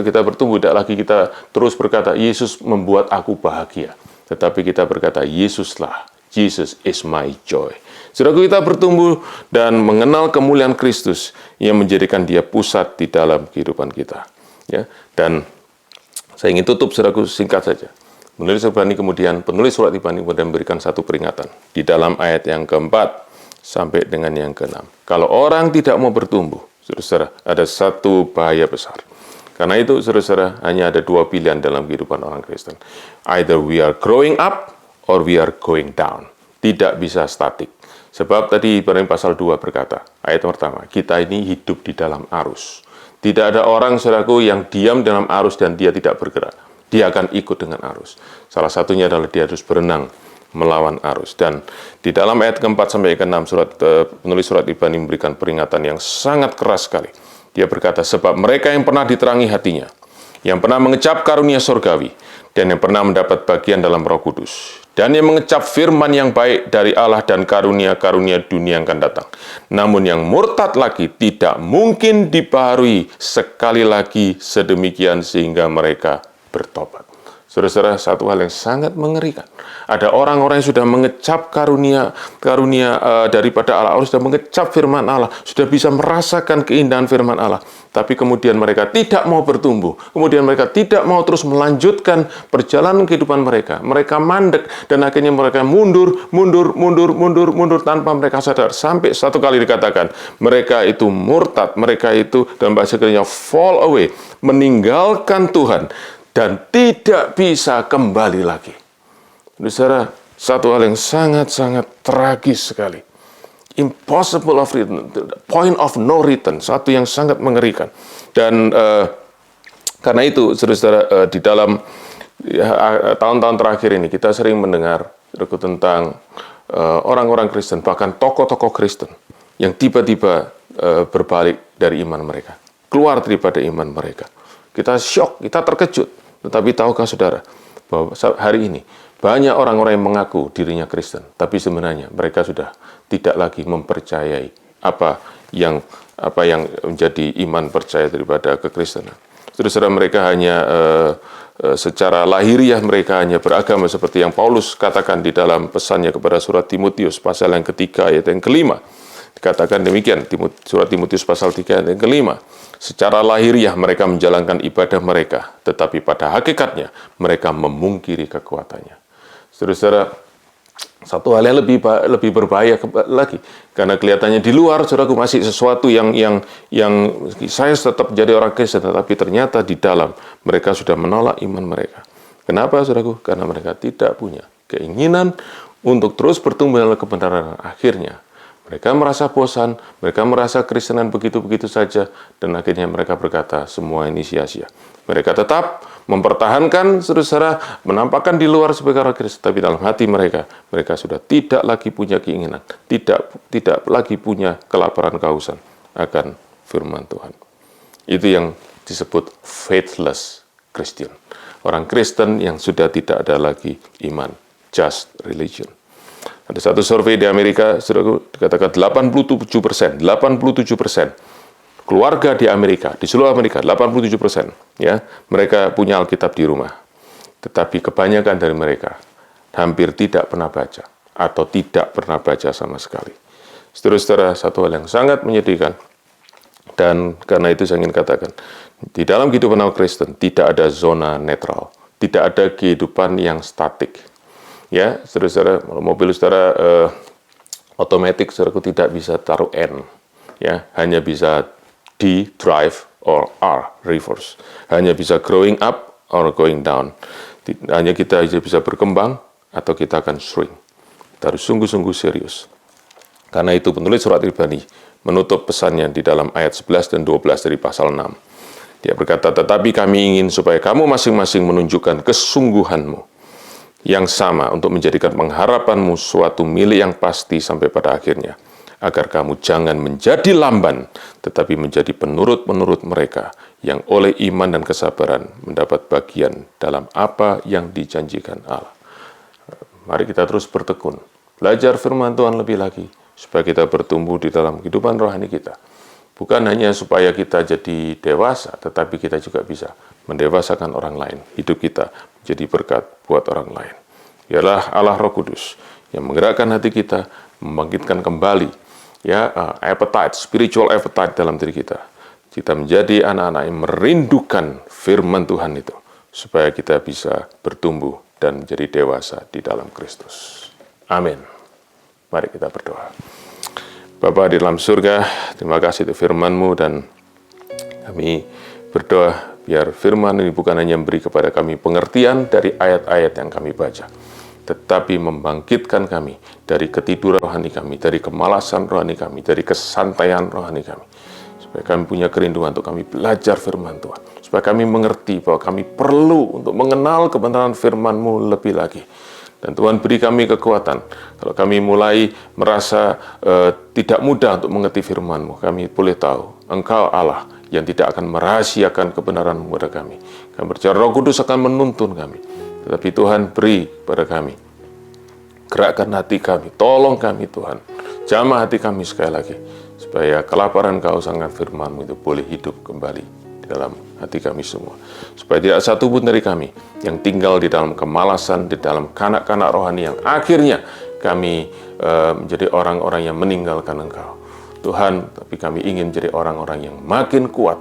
kita bertumbuh, tidak lagi kita terus berkata, Yesus membuat aku bahagia. Tetapi kita berkata, Yesuslah, Jesus is my joy. Saudaraku, kita bertumbuh dan mengenal kemuliaan Kristus yang menjadikan Dia pusat di dalam kehidupan kita. Ya, dan saya ingin tutup, saudaraku, singkat saja. Penulis surat Ibrani kemudian memberikan satu peringatan di dalam ayat yang keempat sampai dengan yang keenam. Kalau orang tidak mau bertumbuh, Saudara, ada satu bahaya besar. Karena itu, saudara, hanya ada dua pilihan dalam kehidupan orang Kristen. Either we are growing up or we are going down. Tidak bisa statik. Sebab tadi Ibrani pasal 2 berkata, ayat pertama, kita ini hidup di dalam arus. Tidak ada orang, saudaraku, yang diam dalam arus dan dia tidak bergerak. Dia akan ikut dengan arus. Salah satunya adalah dia harus berenang melawan arus. Dan di dalam ayat keempat sampai ke-6, penulis surat Ibrani memberikan peringatan yang sangat keras sekali. Dia berkata, sebab mereka yang pernah diterangi hatinya, yang pernah mengecap karunia surgawi, dan yang pernah mendapat bagian dalam Roh Kudus, dan yang mengecap firman yang baik dari Allah dan karunia-karunia dunia yang akan datang. Namun yang murtad lagi tidak mungkin dibaharui sekali lagi sedemikian sehingga mereka bertobat. Saudara-saudara, satu hal yang sangat mengerikan. Ada orang-orang yang sudah mengecap karunia daripada Allah, sudah mengecap firman Allah, sudah bisa merasakan keindahan firman Allah, tapi kemudian mereka tidak mau bertumbuh, kemudian mereka tidak mau terus melanjutkan perjalanan kehidupan mereka. Mereka mandek dan akhirnya mereka mundur tanpa mereka sadar. Sampai satu kali dikatakan, mereka itu murtad, mereka itu dalam bahasa Inggrisnya fall away, meninggalkan Tuhan, dan tidak bisa kembali lagi. Saudara, satu hal yang sangat-sangat tragis sekali. Impossible of return, point of no return, satu yang sangat mengerikan. Dan karena itu, saudara, di dalam tahun-tahun terakhir ini, kita sering mendengar tentang orang-orang Kristen, bahkan tokoh-tokoh Kristen, yang tiba-tiba berbalik dari iman mereka, keluar daripada iman mereka. Kita shock, kita terkejut. Tetapi tahukah saudara, bahwa hari ini banyak orang-orang yang mengaku dirinya Kristen, tapi sebenarnya mereka sudah tidak lagi mempercayai apa yang menjadi iman percaya daripada kekristenan. Saudara, mereka hanya secara lahiriah mereka hanya beragama seperti yang Paulus katakan di dalam pesannya kepada surat Timotius pasal yang ketiga ayat yang kelima. Dikatakan demikian, surat Timotius pasal 3 ayat yang kelima. Secara lahiriah mereka menjalankan ibadah mereka, tetapi pada hakikatnya mereka memungkiri kekuatannya. Saudara, satu hal yang lebih berbahaya lagi, karena kelihatannya di luar, saudaraku, masih sesuatu yang saya tetap jadi orang Kristen, tetapi ternyata di dalam mereka sudah menolak iman mereka. Kenapa, saudaraku? Karena mereka tidak punya keinginan untuk terus bertumbuh dalam kebenaran. Akhirnya mereka merasa bosan, mereka merasa Kristenan begitu-begitu saja, dan akhirnya mereka berkata, semua ini sia-sia. Mereka tetap mempertahankan, saudara, menampakkan di luar sebagai orang Kristen, tapi dalam hati mereka sudah tidak lagi punya keinginan, tidak lagi punya kelaparan kehausan akan firman Tuhan. Itu yang disebut faithless Christian. Orang Kristen yang sudah tidak ada lagi iman, just religion. Ada satu survei di Amerika, saudara, dikatakan 87% keluarga di Amerika, di seluruh Amerika, 87%, ya, mereka punya Alkitab di rumah. Tetapi kebanyakan dari mereka hampir tidak pernah baca, atau tidak pernah baca sama sekali. Saudara-saudara, satu hal yang sangat menyedihkan, dan karena itu saya ingin katakan, di dalam kehidupan orang Kristen tidak ada zona netral, tidak ada kehidupan yang statik. Ya, saudara-saudara, mobil saudara otomatis, saudaraku, tidak bisa taruh N, ya, hanya bisa D, drive, or R, reverse. Hanya bisa growing up or going down. Hanya kita bisa berkembang atau kita akan shrink. Kita harus sungguh-sungguh serius. Karena itu penulis surat Ibrani menutup pesannya di dalam ayat 11 dan 12 dari pasal 6. Dia berkata, tetapi kami ingin supaya kamu masing-masing menunjukkan kesungguhanmu yang sama untuk menjadikan pengharapanmu suatu milik yang pasti sampai pada akhirnya, agar kamu jangan menjadi lamban, tetapi menjadi penurut-penurut mereka yang oleh iman dan kesabaran mendapat bagian dalam apa yang dijanjikan Allah. Mari kita terus bertekun, belajar firman Tuhan lebih lagi, supaya kita bertumbuh di dalam kehidupan rohani kita. Bukan hanya supaya kita jadi dewasa, tetapi kita juga bisa mendewasakan orang lain. Hidup kita jadi berkat buat orang lain. Ialah Allah Roh Kudus yang menggerakkan hati kita, membangkitkan kembali appetite, spiritual appetite dalam diri kita. Kita menjadi anak-anak yang merindukan firman Tuhan itu, supaya kita bisa bertumbuh dan menjadi dewasa di dalam Kristus. Amin. Mari kita berdoa. Bapa di dalam surga, terima kasih untuk firman-Mu, dan kami berdoa biar firman ini bukan hanya memberi kepada kami pengertian dari ayat-ayat yang kami baca, tetapi membangkitkan kami dari ketiduran rohani kami, dari kemalasan rohani kami, dari kesantaian rohani kami. Supaya kami punya kerinduan untuk kami belajar firman Tuhan. Supaya kami mengerti bahwa kami perlu untuk mengenal kebenaran firman-Mu lebih lagi. Dan Tuhan beri kami kekuatan. Kalau kami mulai merasa tidak mudah untuk mengerti firman-Mu, kami boleh tahu Engkau Allah yang tidak akan merahasiakan kebenaran-Mu kepada kami. Kami percaya Roh Kudus akan menuntun kami. Tetapi Tuhan beri kepada kami. Gerakkan hati kami, tolong kami Tuhan. Jamah hati kami sekali lagi. Supaya kelaparan kehausan firman-Mu itu boleh hidup kembali di dalam hati kami semua. Supaya tidak satu pun dari kami yang tinggal di dalam kemalasan, di dalam kanak-kanak rohani yang akhirnya kami menjadi orang-orang yang meninggalkan Engkau. Tuhan, tapi kami ingin jadi orang-orang yang makin kuat,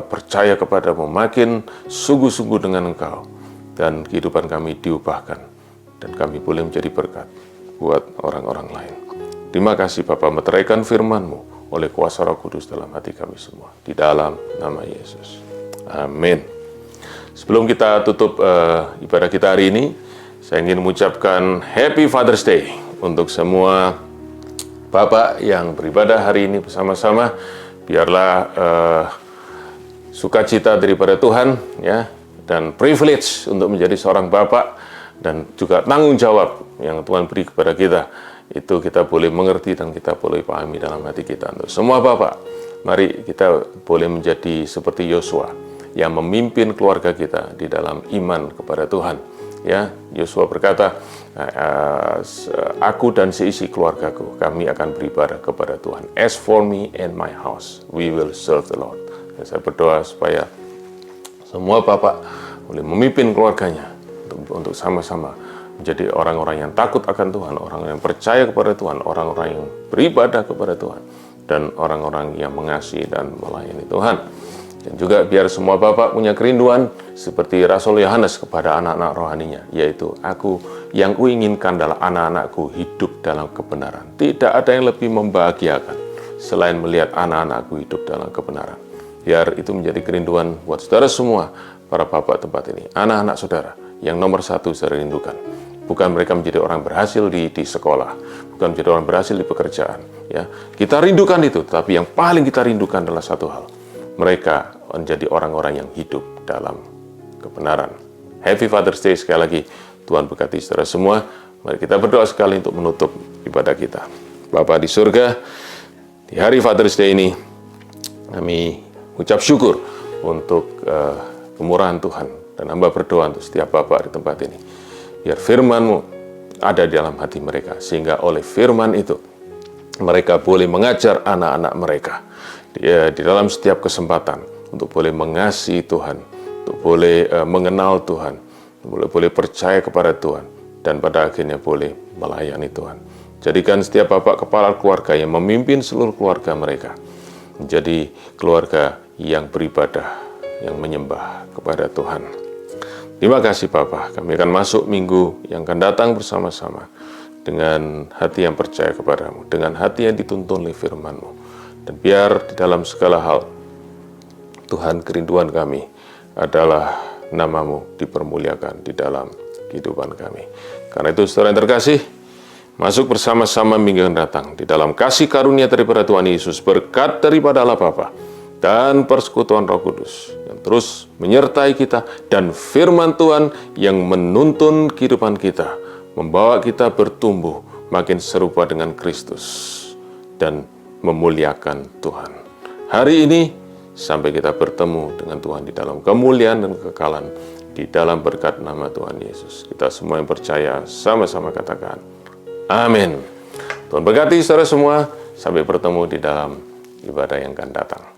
percaya kepadamu, makin sungguh-sungguh dengan Engkau. Dan kehidupan kami diubahkan. Dan kami boleh menjadi berkat buat orang-orang lain. Terima kasih Bapa, meteraikan firman-Mu oleh kuasa Roh Kudus dalam hati kami semua. Di dalam nama Yesus. Amin. Sebelum kita tutup ibadah kita hari ini, saya ingin mengucapkan Happy Father's Day untuk semua Bapak yang beribadah hari ini bersama-sama. Biarlah sukacita daripada Tuhan, ya, dan privilege untuk menjadi seorang Bapak, dan juga tanggung jawab yang Tuhan beri kepada kita, itu kita boleh mengerti dan kita boleh pahami dalam hati kita. Untuk semua Bapak, mari kita boleh menjadi seperti Yosua yang memimpin keluarga kita di dalam iman kepada Tuhan. Ya, Yosua berkata, aku dan seisi keluargaku, kami akan beribadah kepada Tuhan. As for me and my house, we will serve the Lord. Dan saya berdoa supaya semua Bapak boleh memimpin keluarganya untuk sama-sama menjadi orang-orang yang takut akan Tuhan, orang yang percaya kepada Tuhan, orang-orang yang beribadah kepada Tuhan, dan orang-orang yang mengasihi dan melayani Tuhan. Dan juga biar semua Bapak punya kerinduan seperti Rasul Yohanes kepada anak-anak rohaninya, yaitu yang kuinginkan adalah anak-anakku hidup dalam kebenaran. Tidak ada yang lebih membahagiakan selain melihat anak-anakku hidup dalam kebenaran. Biar itu menjadi kerinduan buat saudara semua, para Bapak tempat ini, anak-anak saudara yang nomor satu saya rindukan. Bukan mereka menjadi orang berhasil di sekolah, bukan menjadi orang berhasil di pekerjaan. Ya, kita rindukan itu, tapi yang paling kita rindukan adalah satu hal. Mereka menjadi orang-orang yang hidup dalam kebenaran. Happy Father's Day sekali lagi. Tuhan berkati saudara semua. Mari kita berdoa sekali untuk menutup ibadah kita. Bapa di surga, di hari Father's Day ini, kami ucap syukur untuk kemurahan Tuhan. Dan hamba berdoa untuk setiap Bapak di tempat ini. Biar firman-Mu ada di dalam hati mereka. Sehingga oleh firman itu, mereka boleh mengajar anak-anak mereka di dalam setiap kesempatan untuk boleh mengasihi Tuhan, untuk boleh mengenal Tuhan, boleh percaya kepada Tuhan, dan pada akhirnya boleh melayani Tuhan. Jadikan setiap Bapak kepala keluarga yang memimpin seluruh keluarga mereka menjadi keluarga yang beribadah, yang menyembah kepada Tuhan. Terima kasih Bapak, kami akan masuk minggu yang akan datang bersama-sama dengan hati yang percaya kepadamu, dengan hati yang dituntun oleh firman-Mu. Dan biar di dalam segala hal, Tuhan, kerinduan kami adalah nama-Mu dipermuliakan di dalam kehidupan kami. Karena itu saudara yang terkasih, masuk bersama-sama minggu yang datang di dalam kasih karunia daripada Tuhan Yesus, berkat daripada Allah Bapa dan persekutuan Roh Kudus yang terus menyertai kita, dan firman Tuhan yang menuntun kehidupan kita, membawa kita bertumbuh makin serupa dengan Kristus dan memuliakan Tuhan. Hari ini sampai kita bertemu dengan Tuhan di dalam kemuliaan dan kekekalan, di dalam berkat nama Tuhan Yesus. Kita semua yang percaya sama-sama katakan amin. Tuhan berkati saudara semua, sampai bertemu di dalam ibadah yang akan datang.